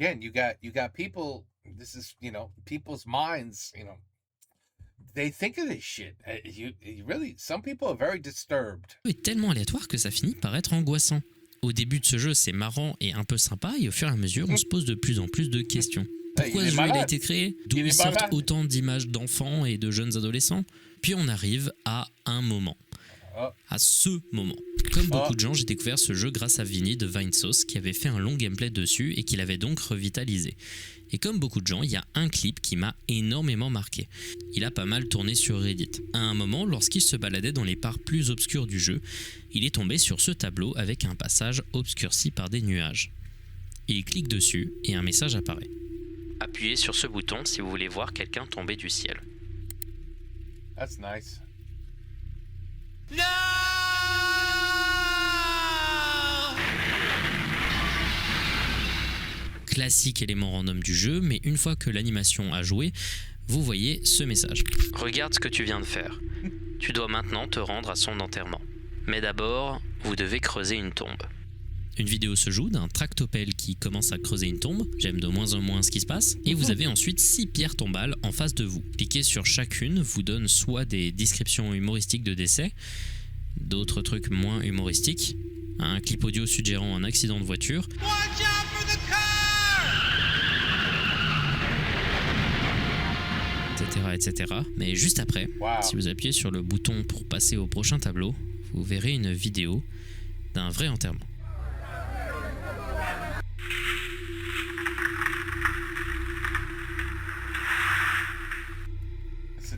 Again, you got people. This is, people's minds. They think of this shit. You really, some people are very disturbed. Le jeu est tellement aléatoire que ça finit par être angoissant. Au début de ce jeu, c'est marrant et un peu sympa, et au fur et à mesure, on se pose de plus en plus de questions. Pourquoi ce jeu a été créé? D'où ils sortent autant d'images d'enfants et de jeunes adolescents? Puis on arrive à un moment. À ce moment. Comme beaucoup de gens, j'ai découvert ce jeu grâce à Vinny de Vinesauce qui avait fait un long gameplay dessus et qui l'avait donc revitalisé. Et comme beaucoup de gens, il y a un clip qui m'a énormément marqué. Il a pas mal tourné sur Reddit. À un moment, lorsqu'il se baladait dans les parts plus obscures du jeu, il est tombé sur ce tableau avec un passage obscurci par des nuages. Il clique dessus et un message apparaît. Appuyez sur ce bouton si vous voulez voir quelqu'un tomber du ciel. That's nice. No! Classique élément random du jeu, mais une fois que l'animation a joué, vous voyez ce message. Regarde ce que tu viens de faire. Tu dois maintenant te rendre à son enterrement. Mais d'abord, vous devez creuser une tombe. Une vidéo se joue d'un tractopelle qui commence à creuser une tombe, j'aime de moins en moins ce qui se passe, et vous avez ensuite 6 pierres tombales en face de vous. Cliquer sur chacune vous donne soit des descriptions humoristiques de décès, d'autres trucs moins humoristiques, un clip audio suggérant un accident de voiture, etc. Mais juste après, si vous appuyez sur le bouton pour passer au prochain tableau, vous verrez une vidéo d'un vrai enterrement.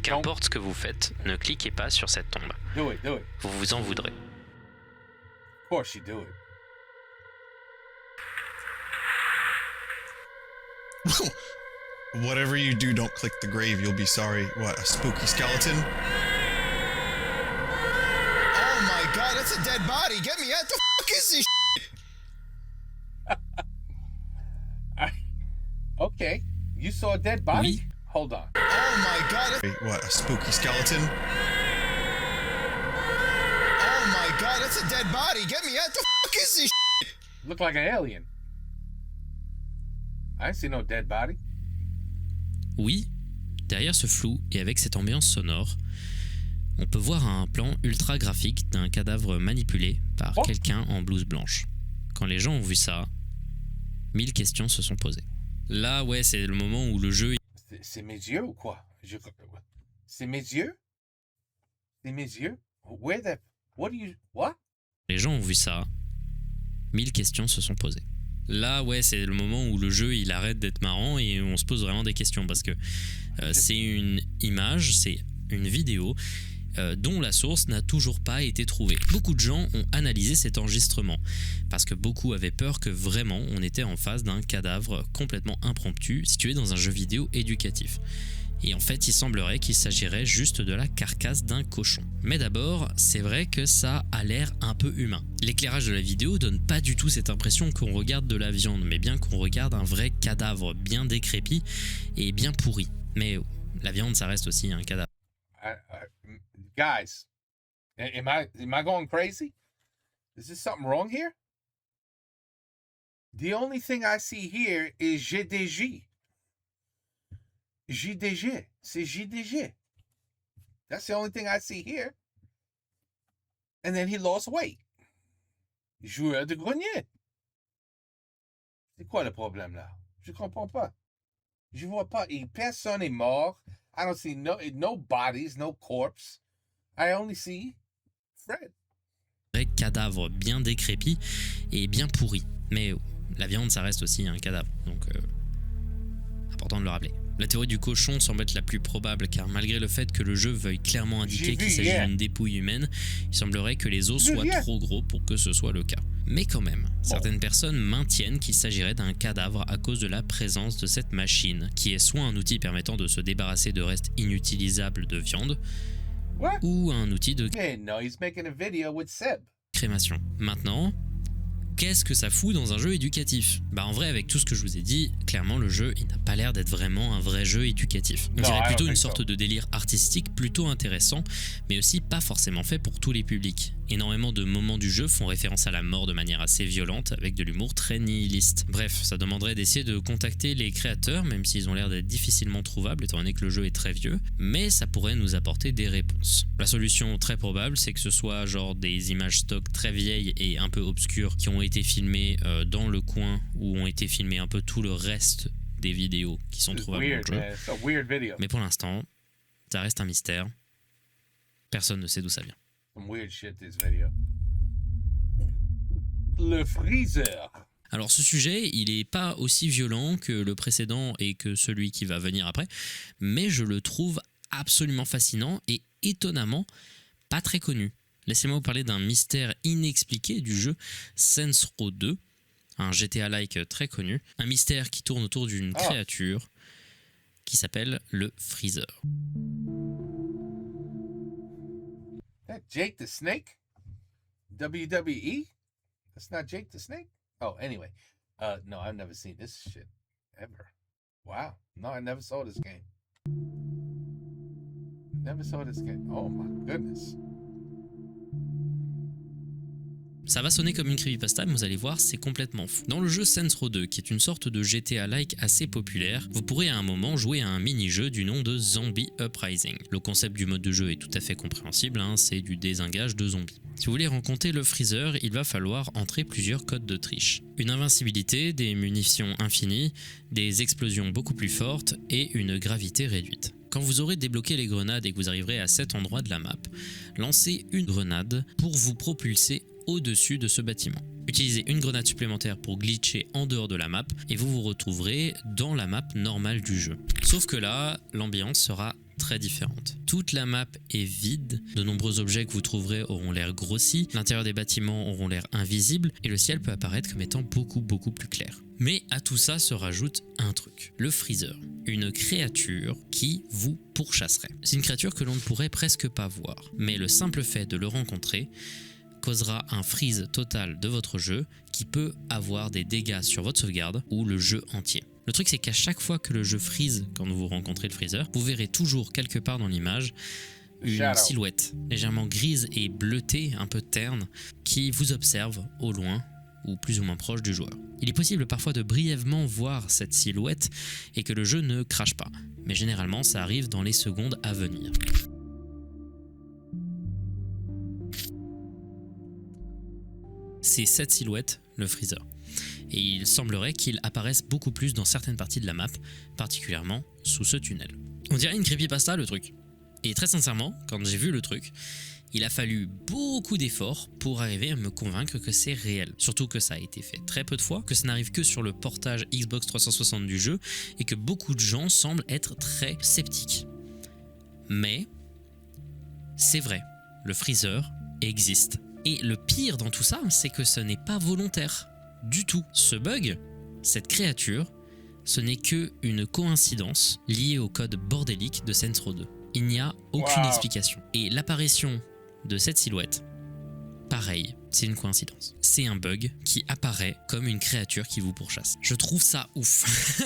Qu'importe ce que vous faites, ne cliquez pas sur cette tombe. Do it. Vous vous en voudrez. Of course you do it. Whatever you do, don't click the grave. You'll be sorry. What, a spooky skeleton? Oh my god, that's a dead body. Get me out. The fuck is this Okay, you saw a dead body? Oui. Hold on. Oh my god. What, a spooky skeleton? Oh my god, that's a dead body. Get me out. The fuck is this? Look like an alien. I ain't see no dead body. Oui, derrière ce flou et avec cette ambiance sonore, on peut voir un plan ultra graphique d'un cadavre manipulé par Oh. quelqu'un en blouse blanche. Quand les gens ont vu ça, 1000 questions se sont posées. Là, ouais, c'est le moment où le jeu... C'est mes yeux ou quoi? C'est mes yeux? C'est mes yeux? Where the... What do you... What? Les gens ont vu ça, 1000 questions se sont posées. Là, ouais, c'est le moment où le jeu il arrête d'être marrant et on se pose vraiment des questions parce que c'est une image, c'est une vidéo dont la source n'a toujours pas été trouvée. Beaucoup de gens ont analysé cet enregistrement parce que beaucoup avaient peur que vraiment on était en face d'un cadavre complètement impromptu situé dans un jeu vidéo éducatif. Et en fait, il semblerait qu'il s'agirait juste de la carcasse d'un cochon. Mais d'abord, c'est vrai que ça a l'air un peu humain. L'éclairage de la vidéo donne pas du tout cette impression qu'on regarde de la viande, mais bien qu'on regarde un vrai cadavre bien décrépit et bien pourri. Mais la viande, ça reste aussi un cadavre. Guys, am I going crazy? Is there something wrong here? The only thing I see here is JDG. JDG. C'est JDG. That's the only thing I see here. And then he lost weight. Joueur de grenier. C'est quoi le problème là? Je comprends pas. Je vois pas. Et personne est mort. I don't see no bodies, no corpse. I only see Fred. Vrai cadavre bien décrépit et bien pourri. Mais la viande, ça reste aussi un cadavre. Donc, important de le rappeler. La théorie du cochon semble être la plus probable car malgré le fait que le jeu veuille clairement indiquer qu'il s'agit d'une dépouille humaine, il semblerait que les os soient trop gros pour que ce soit le cas. Mais quand même, certaines personnes maintiennent qu'il s'agirait d'un cadavre à cause de la présence de cette machine, qui est soit un outil permettant de se débarrasser de restes inutilisables de viande, What? ou un outil de Yeah, no, he's making a video with Seb. crémation. Maintenant, qu'est-ce que ça fout dans un jeu éducatif? Bah en vrai, avec tout ce que je vous ai dit, clairement le jeu il n'a pas l'air d'être vraiment un vrai jeu éducatif. On Non, dirait I plutôt don't une think sorte so. de délire artistique plutôt intéressant, mais aussi pas forcément fait pour tous les publics. Énormément de moments du jeu font référence à la mort de manière assez violente, avec de l'humour très nihiliste. Bref, ça demanderait d'essayer de contacter les créateurs, même s'ils ont l'air d'être difficilement trouvables étant donné que le jeu est très vieux, mais ça pourrait nous apporter des réponses. La solution très probable, c'est que ce soit genre des images stock très vieilles et un peu obscures qui ont été filmées dans le coin où ont été filmées un peu tout le reste des vidéos qui sont It's trouvables weird, dans le jeu. man. It's a weird video. Mais pour l'instant, ça reste un mystère. Personne ne sait d'où ça vient. Some weird shit, this video. Le freezer. Alors ce sujet, il n'est pas aussi violent que le précédent et que celui qui va venir après, mais je le trouve absolument fascinant et étonnamment pas très connu. Laissez-moi vous parler d'un mystère inexpliqué du jeu Saints Row 2, un GTA-like très connu, un mystère qui tourne autour d'une créature qui s'appelle le Freezer. That Jake the Snake? WWE? That's not Jake the Snake? Oh, anyway. No, I've never seen this shit ever. Wow. No, I never saw this game. Never saw this game. Oh my goodness. Ça va sonner comme une creepypasta, mais vous allez voir, c'est complètement fou. Dans le jeu Saints Row 2, qui est une sorte de GTA-like assez populaire, vous pourrez à un moment jouer à un mini-jeu du nom de Zombie Uprising. Le concept du mode de jeu est tout à fait compréhensible, hein, c'est du désengage de zombies. Si vous voulez rencontrer le Freezer, il va falloir entrer plusieurs codes de triche. Une invincibilité, des munitions infinies, des explosions beaucoup plus fortes et une gravité réduite. Quand vous aurez débloqué les grenades et que vous arriverez à cet endroit de la map, lancez une grenade pour vous propulser au-dessus de ce bâtiment. Utilisez une grenade supplémentaire pour glitcher en dehors de la map et vous vous retrouverez dans la map normale du jeu. Sauf que là, l'ambiance sera très différente. Toute la map est vide, de nombreux objets que vous trouverez auront l'air grossis, l'intérieur des bâtiments auront l'air invisible et le ciel peut apparaître comme étant beaucoup plus clair. Mais à tout ça se rajoute un truc, le Freezer, une créature qui vous pourchasserait. C'est une créature que l'on ne pourrait presque pas voir, mais le simple fait de le rencontrer causera un freeze total de votre jeu qui peut avoir des dégâts sur votre sauvegarde ou le jeu entier. Le truc c'est qu'à chaque fois que le jeu freeze quand vous rencontrez le Freezer, vous verrez toujours quelque part dans l'image une silhouette légèrement grise et bleutée, un peu terne, qui vous observe au loin ou plus ou moins proche du joueur. Il est possible parfois de brièvement voir cette silhouette et que le jeu ne crache pas, mais généralement ça arrive dans les secondes à venir. C'est cette silhouette, le Freezer. Et il semblerait qu'il apparaisse beaucoup plus dans certaines parties de la map, particulièrement sous ce tunnel. On dirait une creepypasta le truc. Et très sincèrement, quand j'ai vu le truc, il a fallu beaucoup d'efforts pour arriver à me convaincre que c'est réel. Surtout que ça a été fait très peu de fois, que ça n'arrive que sur le portage Xbox 360 du jeu, et que beaucoup de gens semblent être très sceptiques. Mais c'est vrai, le Freezer existe. Et le pire dans tout ça, c'est que ce n'est pas volontaire du tout. Ce bug, cette créature, ce n'est que une coïncidence liée au code bordélique de Saints Row 2. Il n'y a aucune explication. Et l'apparition de cette silhouette, pareil, c'est une coïncidence. C'est un bug qui apparaît comme une créature qui vous pourchasse. Je trouve ça ouf.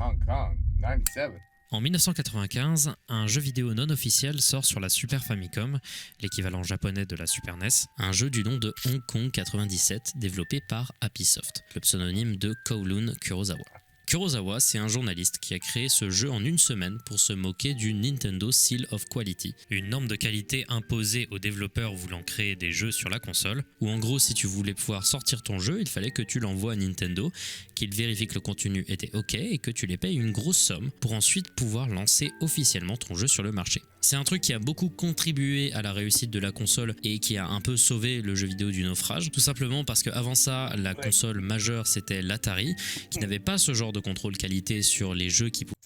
Hong Kong, 97. En 1995, un jeu vidéo non officiel sort sur la Super Famicom, l'équivalent japonais de la Super NES, un jeu du nom de Hong Kong 97 développé par Happysoft, le pseudonyme de Kowloon Kurosawa. Kurosawa, c'est un journaliste qui a créé ce jeu en une semaine pour se moquer du Nintendo Seal of Quality, une norme de qualité imposée aux développeurs voulant créer des jeux sur la console, où en gros si tu voulais pouvoir sortir ton jeu, il fallait que tu l'envoies à Nintendo, qu'ils vérifient que le contenu était ok et que tu les payes une grosse somme pour ensuite pouvoir lancer officiellement ton jeu sur le marché. C'est un truc qui a beaucoup contribué à la réussite de la console et qui a un peu sauvé le jeu vidéo du naufrage, tout simplement parce qu'avant ça, la console majeure c'était l'Atari, qui n'avait pas ce genre de contrôle qualité sur les jeux qui pouvaient...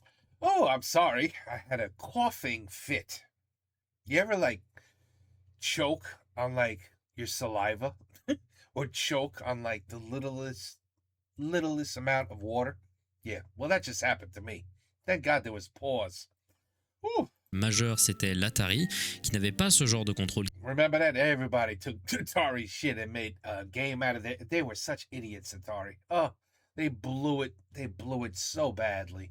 Oh, I'm sorry. I had a coughing fit. You ever like choke on like your saliva or choke on like the littlest amount of water? Yeah, well that just happened to me. Thank God there was pause. Whew. Majeur, c'était l'Atari, qui n'avait pas ce genre de contrôle. Remember that? Everybody took Atari shit and made a game out of it. They were such idiots, Atari. Oh, they blew it so badly.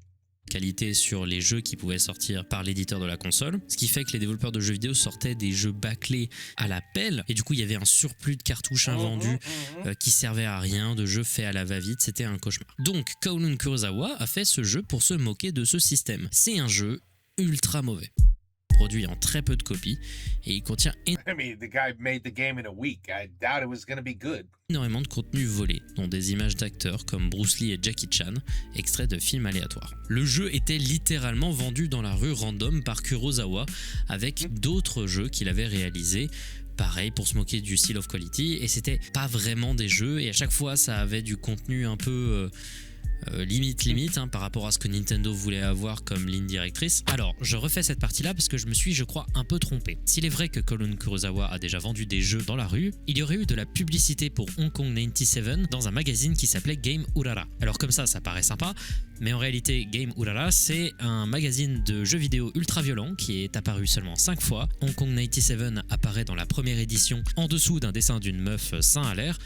Qualité sur les jeux qui pouvaient sortir par l'éditeur de la console, ce qui fait que les développeurs de jeux vidéo sortaient des jeux bâclés à la pelle, et du coup il y avait un surplus de cartouches invendus qui servaient à rien, de jeux faits à la va-vite, c'était un cauchemar. Donc Kowloon Kurosawa a fait ce jeu pour se moquer de ce système. C'est un jeu ultra mauvais, produit en très peu de copies, et il contient I mean, the guy made the game in a week. I doubt it was gonna be good. énormément de contenu volé, dont des images d'acteurs comme Bruce Lee et Jackie Chan, extraits de films aléatoires. Le jeu était littéralement vendu dans la rue random par Kurosawa, avec d'autres jeux qu'il avait réalisés, pareil pour se moquer du Seal of Quality, et c'était pas vraiment des jeux, et à chaque fois ça avait du contenu un peu... limite par rapport à ce que Nintendo voulait avoir comme ligne directrice. Alors, je refais cette partie-là parce que je me suis, je crois, un peu trompé. S'il est vrai que Kowloon Kurosawa a déjà vendu des jeux dans la rue, il y aurait eu de la publicité pour Hong Kong 97 dans un magazine qui s'appelait Game Urara. Alors comme ça paraît sympa, mais en réalité, Game Urara, c'est un magazine de jeux vidéo ultra violent qui est apparu seulement 5 fois. Hong Kong 97 apparaît dans la première édition en dessous d'un dessin d'une meuf sein à l'air.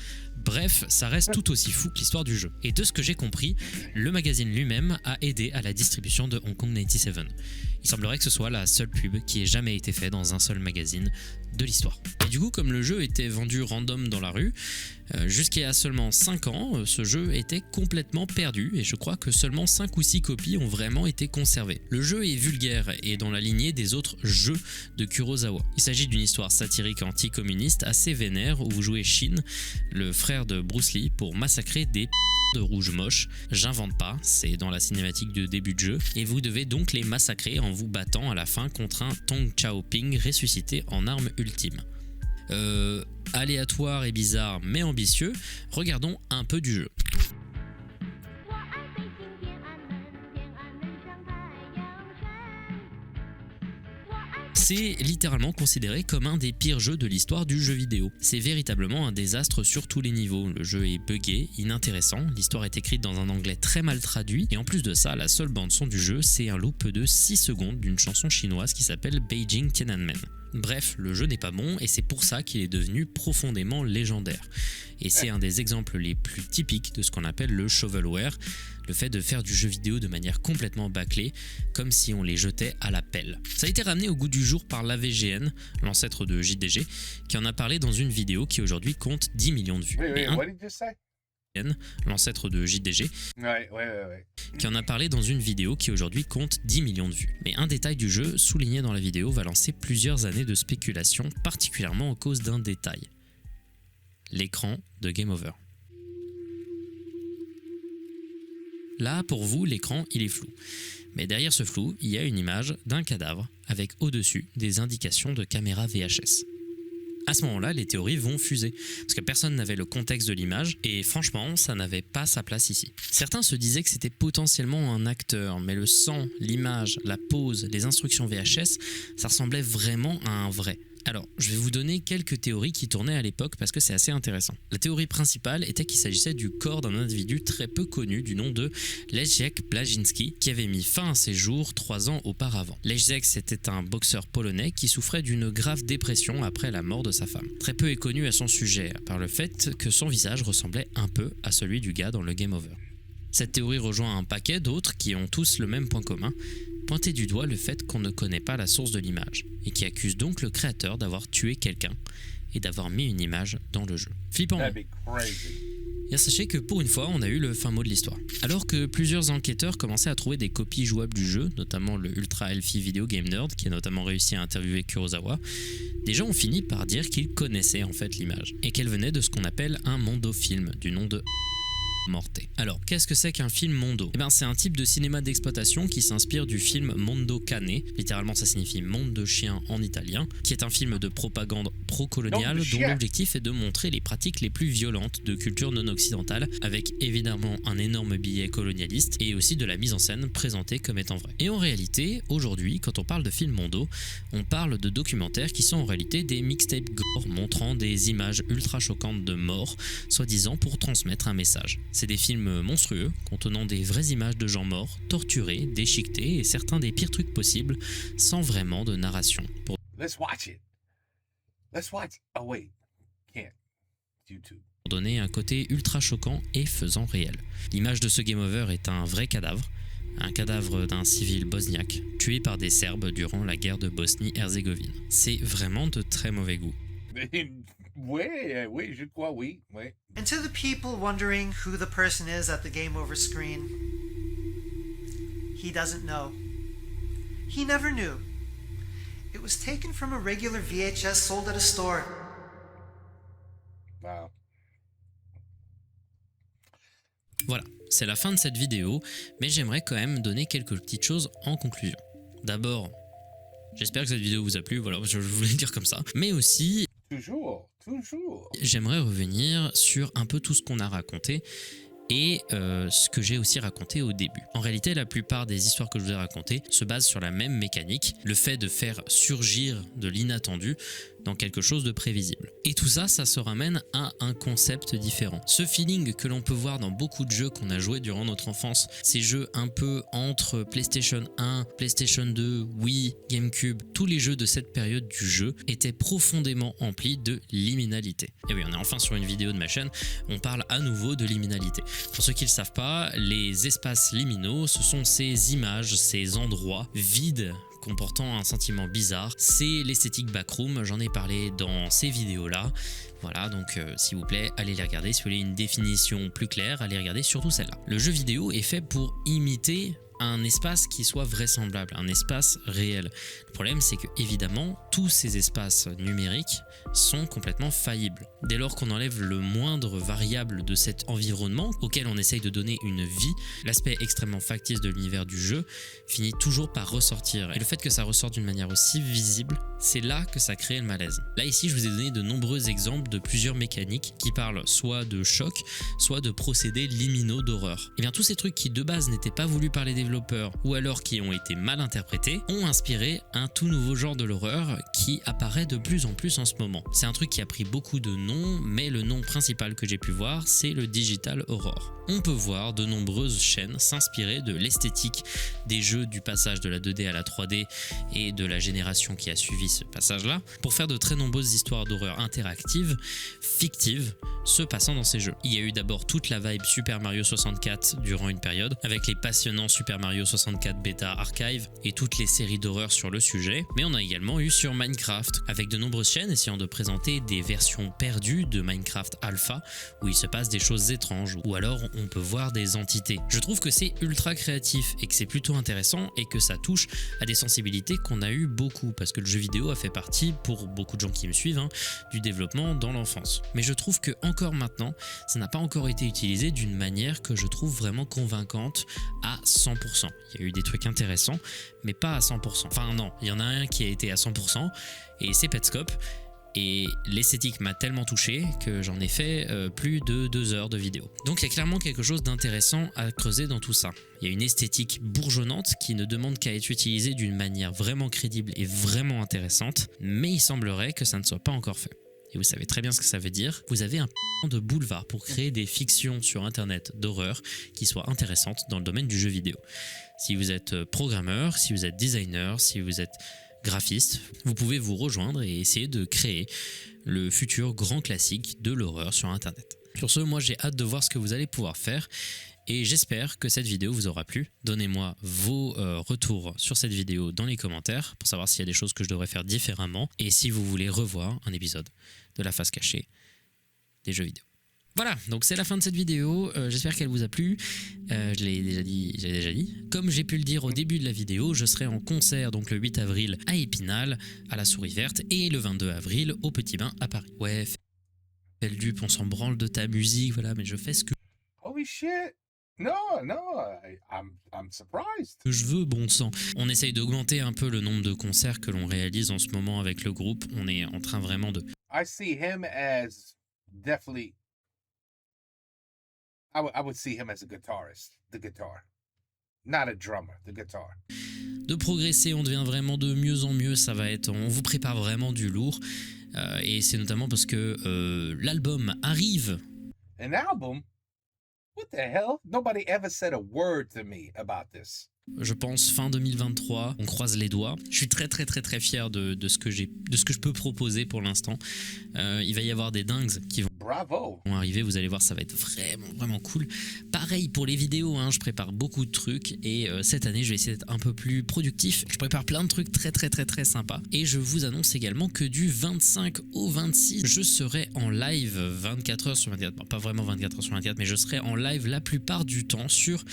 Bref, ça reste tout aussi fou que l'histoire du jeu. Et de ce que j'ai compris, le magazine lui-même a aidé à la distribution de Hong Kong 97. Il semblerait que ce soit la seule pub qui ait jamais été faite dans un seul magazine de l'histoire. Et du coup, comme le jeu était vendu random dans la rue, jusqu'à seulement 5 ans, ce jeu était complètement perdu et je crois que seulement 5 ou 6 copies ont vraiment été conservées. Le jeu est vulgaire et dans la lignée des autres jeux de Kurosawa. Il s'agit d'une histoire satirique anti-communiste assez vénère où vous jouez Shin, le frère de Bruce Lee, pour massacrer des de rouge moche. J'invente pas, c'est dans la cinématique de début de jeu et vous devez donc les massacrer en vous battant à la fin contre un Tong Chao Ping ressuscité en arme ultime. Aléatoire et bizarre mais ambitieux, regardons un peu du jeu. C'est littéralement considéré comme un des pires jeux de l'histoire du jeu vidéo. C'est véritablement un désastre sur tous les niveaux. Le jeu est buggé, inintéressant, l'histoire est écrite dans un anglais très mal traduit, et en plus de ça, la seule bande-son du jeu, c'est un loop de 6 secondes d'une chanson chinoise qui s'appelle Beijing Tiananmen. Bref, le jeu n'est pas bon et c'est pour ça qu'il est devenu profondément légendaire. Et c'est un des exemples les plus typiques de ce qu'on appelle le shovelware, le fait de faire du jeu vidéo de manière complètement bâclée, comme si on les jetait à la pelle. Ça a été ramené au goût du jour par l'AVGN, l'ancêtre de JDG, qui en a parlé dans une vidéo qui aujourd'hui compte 10 millions de vues. What did you say? L'ancêtre de JDG, Ouais. qui en a parlé dans une vidéo qui aujourd'hui compte 10 millions de vues. Mais un détail du jeu, souligné dans la vidéo, va lancer plusieurs années de spéculation, particulièrement à cause d'un détail. L'écran de Game Over. Là, pour vous, l'écran, il est flou. Mais derrière ce flou, il y a une image d'un cadavre avec au-dessus des indications de caméra VHS. À ce moment-là, les théories vont fuser, parce que personne n'avait le contexte de l'image, et franchement, ça n'avait pas sa place ici. Certains se disaient que c'était potentiellement un acteur, mais le sang, l'image, la pose, les instructions VHS, ça ressemblait vraiment à un vrai. Alors, je vais vous donner quelques théories qui tournaient à l'époque parce que c'est assez intéressant. La théorie principale était qu'il s'agissait du corps d'un individu très peu connu du nom de Leszek Blazinski qui avait mis fin à ses jours 3 ans auparavant. Leszek, c'était un boxeur polonais qui souffrait d'une grave dépression après la mort de sa femme. Très peu est connu à son sujet, à part le fait que son visage ressemblait un peu à celui du gars dans le Game Over. Cette théorie rejoint un paquet d'autres qui ont tous le même point commun, pointer du doigt le fait qu'on ne connaît pas la source de l'image, et qui accuse donc le créateur d'avoir tué quelqu'un et d'avoir mis une image dans le jeu. Flippant. That'd be crazy. Et sachez que pour une fois, on a eu le fin mot de l'histoire. Alors que plusieurs enquêteurs commençaient à trouver des copies jouables du jeu, notamment le Ultra Healthy Video Game Nerd, qui a notamment réussi à interviewer Kurosawa, des gens ont fini par dire qu'ils connaissaient en fait l'image, et qu'elle venait de ce qu'on appelle un mondofilm, du nom de Morte. Alors, qu'est-ce que c'est qu'un film mondo ? C'est un type de cinéma d'exploitation qui s'inspire du film Mondo Cane, littéralement ça signifie monde de chien en italien, qui est un film de propagande pro-coloniale Monde de dont chien. l'objectif est de montrer les pratiques les plus violentes de culture non occidentale, avec évidemment un énorme billet colonialiste et aussi de la mise en scène présentée comme étant vraie. Et en réalité, aujourd'hui, quand on parle de films mondo, on parle de documentaires qui sont en réalité des mixtapes gore montrant des images ultra choquantes de morts, soi-disant pour transmettre un message. C'est des films monstrueux, contenant des vraies images de gens morts, torturés, déchiquetés et certains des pires trucs possibles, sans vraiment de narration. Pour Let's watch it. Oh wait, can't. YouTube. donner un côté ultra choquant et faisant réel. L'image de ce Game Over est un vrai cadavre, un cadavre d'un civil bosniaque, tué par des Serbes durant la guerre de Bosnie-Herzégovine. C'est vraiment de très mauvais goût. Oui, je crois, oui. And to the people wondering who the person is at the Game Over screen, he doesn't know. He never knew. It was taken from a regular VHS sold at a store. Wow. Voilà, c'est la fin de cette vidéo, mais j'aimerais quand même donner quelques petites choses en conclusion. D'abord, j'espère que cette vidéo vous a plu, voilà, je voulais le dire comme ça, mais aussi Toujours. j'aimerais revenir sur un peu tout ce qu'on a raconté et ce que j'ai aussi raconté au début. En réalité, la plupart des histoires que je vous ai racontées se basent sur la même mécanique, le fait de faire surgir de l'inattendu dans quelque chose de prévisible. Et tout ça, ça se ramène à un concept différent. Ce feeling que l'on peut voir dans beaucoup de jeux qu'on a joués durant notre enfance, ces jeux un peu entre PlayStation 1, PlayStation 2, Wii, GameCube, tous les jeux de cette période du jeu étaient profondément emplis de liminalité. Et oui, on est enfin sur une vidéo de ma chaîne, on parle à nouveau de liminalité. Pour ceux qui ne le savent pas, les espaces liminaux, ce sont ces images, ces endroits vides comportant un sentiment bizarre. C'est l'esthétique backroom, j'en ai parlé dans ces vidéos-là. Voilà, donc s'il vous plaît, allez les regarder. Si vous voulez une définition plus claire, allez regarder surtout celle-là. Le jeu vidéo est fait pour imiter un espace qui soit vraisemblable, un espace réel. Le problème, c'est que évidemment, tous ces espaces numériques sont complètement faillibles. Dès lors qu'on enlève le moindre variable de cet environnement auquel on essaye de donner une vie, l'aspect extrêmement factice de l'univers du jeu finit toujours par ressortir. Et le fait que ça ressorte d'une manière aussi visible, c'est là que ça crée le malaise. Là ici, je vous ai donné de nombreux exemples de plusieurs mécaniques qui parlent soit de choc, soit de procédés liminaux d'horreur. Et bien tous ces trucs qui de base n'étaient pas voulus par les développeurs, développeurs ou alors qui ont été mal interprétés, ont inspiré un tout nouveau genre de l'horreur qui apparaît de plus en plus en ce moment. C'est un truc qui a pris beaucoup de noms, mais le nom principal que j'ai pu voir, c'est le digital horror. On peut voir de nombreuses chaînes s'inspirer de l'esthétique des jeux du passage de la 2D à la 3D et de la génération qui a suivi ce passage-là, pour faire de très nombreuses histoires d'horreur interactives, fictives, se passant dans ces jeux. Il y a eu d'abord toute la vibe Super Mario 64 durant une période, avec les passionnants Super Mario 64 Beta Archive et toutes les séries d'horreur sur le sujet, mais on a également eu sur Minecraft, avec de nombreuses chaînes essayant de présenter des versions perdues de Minecraft Alpha, où il se passe des choses étranges, ou alors on peut voir des entités. Je trouve que c'est ultra créatif et que c'est plutôt intéressant et que ça touche à des sensibilités qu'on a eu beaucoup, parce que le jeu vidéo a fait partie, pour beaucoup de gens qui me suivent, du développement dans l'enfance. Mais je trouve que encore maintenant, ça n'a pas encore été utilisé d'une manière que je trouve vraiment convaincante à 100%. Il y a eu des trucs intéressants, mais pas à 100%. Enfin non, il y en a un qui a été à 100%, et c'est Petscop. Et l'esthétique m'a tellement touché que j'en ai fait plus de 2 heures de vidéo. Donc il y a clairement quelque chose d'intéressant à creuser dans tout ça. Il y a une esthétique bourgeonnante qui ne demande qu'à être utilisée d'une manière vraiment crédible et vraiment intéressante, mais il semblerait que ça ne soit pas encore fait. Et vous savez très bien ce que ça veut dire. Vous avez un de boulevard pour créer des fictions sur internet d'horreur qui soient intéressantes dans le domaine du jeu vidéo. Si vous êtes programmeur, si vous êtes designer, si vous êtes graphiste, vous pouvez vous rejoindre et essayer de créer le futur grand classique de l'horreur sur internet. Sur ce, moi j'ai hâte de voir ce que vous allez pouvoir faire et j'espère que cette vidéo vous aura plu. Donnez-moi vos retours sur cette vidéo dans les commentaires pour savoir s'il y a des choses que je devrais faire différemment et si vous voulez revoir un épisode de la face cachée des jeux vidéo. Voilà, donc c'est la fin de cette vidéo, j'espère qu'elle vous a plu, je l'ai déjà dit. Comme j'ai pu le dire au début de la vidéo, je serai en concert donc le 8 avril à Épinal, à la Souris Verte, et le 22 avril au Petit Bain à Paris. Ouais, fais le dupe, on s'en branle de ta musique, voilà, mais je fais ce que Holy shit. No, I'm surprised. je veux, bon sang. On essaye d'augmenter un peu le nombre de concerts que l'on réalise en ce moment avec le groupe, on est en train vraiment de... I see him as definitely. I would see him as a guitarist, the guitar, not a drummer, the guitar. De progresser, on devient vraiment de mieux en mieux, ça va être, on vous prépare vraiment du lourd, et c'est notamment parce que l'album arrive. An album? What the hell? Nobody ever said a word to me about this. Je pense fin 2023, on croise les doigts. Je suis très fier de ce que je peux proposer pour l'instant. Il va y avoir des dingues qui vont Bravo. arriver, vous allez voir, ça va être vraiment cool. Pareil pour les vidéos, je prépare beaucoup de trucs et cette année je vais essayer d'être un peu plus productif. Je prépare plein de trucs très sympas et je vous annonce également que du 25 au 26 je serai en live 24 heures sur 24, bon, pas vraiment 24 heures sur 24, mais je serai en live la plupart du temps sur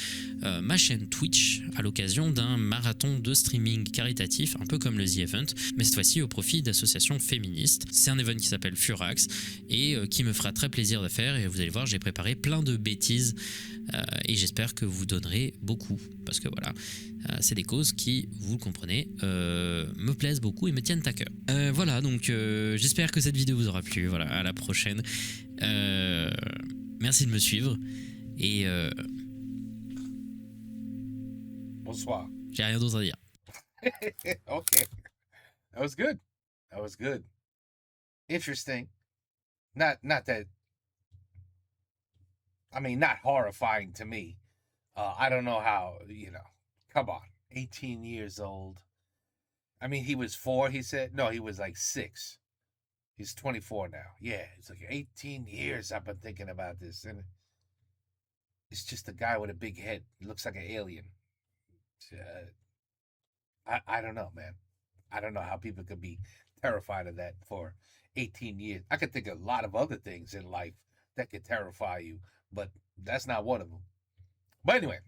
ma chaîne Twitch à l'occasion d'un marathon de streaming caritatif, un peu comme le The Event, mais cette fois-ci au profit d'associations féministes. C'est un event qui s'appelle Furax et qui me fera très plaisir de faire, et vous allez voir, j'ai préparé plein de bêtises et j'espère que vous donnerez beaucoup, parce que voilà, c'est des causes qui, vous le comprenez, me plaisent beaucoup et me tiennent à cœur. Voilà, donc j'espère que cette vidéo vous aura plu. Voilà, à la prochaine. Merci de me suivre et Bonsoir. j'ai rien d'autre à dire. Okay. That was good. That was good. Interesting. Not that. I mean, not horrifying to me. I don't know how, come on. 18 years old. I mean, he was 4, he said. No, he was like 6. He's 24 now. Yeah, it's like 18 years I've been thinking about this. And it's just a guy with a big head. He looks like an alien. I don't know, man. I don't know how people could be terrified of that for 18 years. I could think of a lot of other things in life that could terrify you, but that's not one of them. But anyway,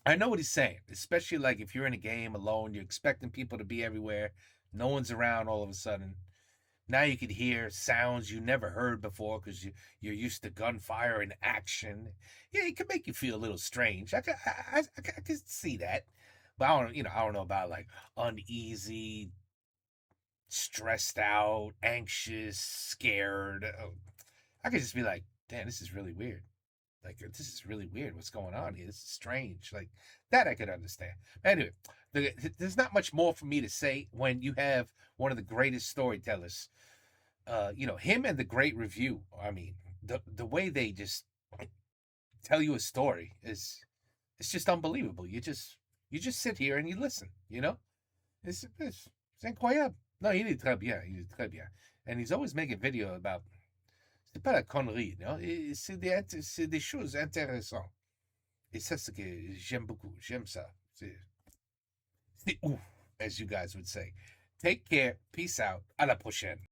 I know what he's saying, especially like if you're in a game alone, you're expecting people to be everywhere, no one's around all of a sudden. Now you can hear sounds you never heard before because you're used to gunfire and action. Yeah, it can make you feel a little strange. I can see that, but I don't know about like uneasy, stressed out, anxious, scared. I could just be like, damn, this is really weird. Like, this is really weird. What's going on here? This is strange. Like, that I could understand. Anyway, there's not much more for me to say when you have one of the greatest storytellers. Him and The Great Review. I mean, the way they just tell you a story it's just unbelievable. You just sit here and you listen. It's incroyable. No, il est très bien. Il est très bien. And he's always making video about. C'est pas la connerie, non? C'est des choses intéressantes. Et ça, c'est que j'aime beaucoup. J'aime ça. C'est ouf, as you guys would say. Take care. Peace out. À la prochaine.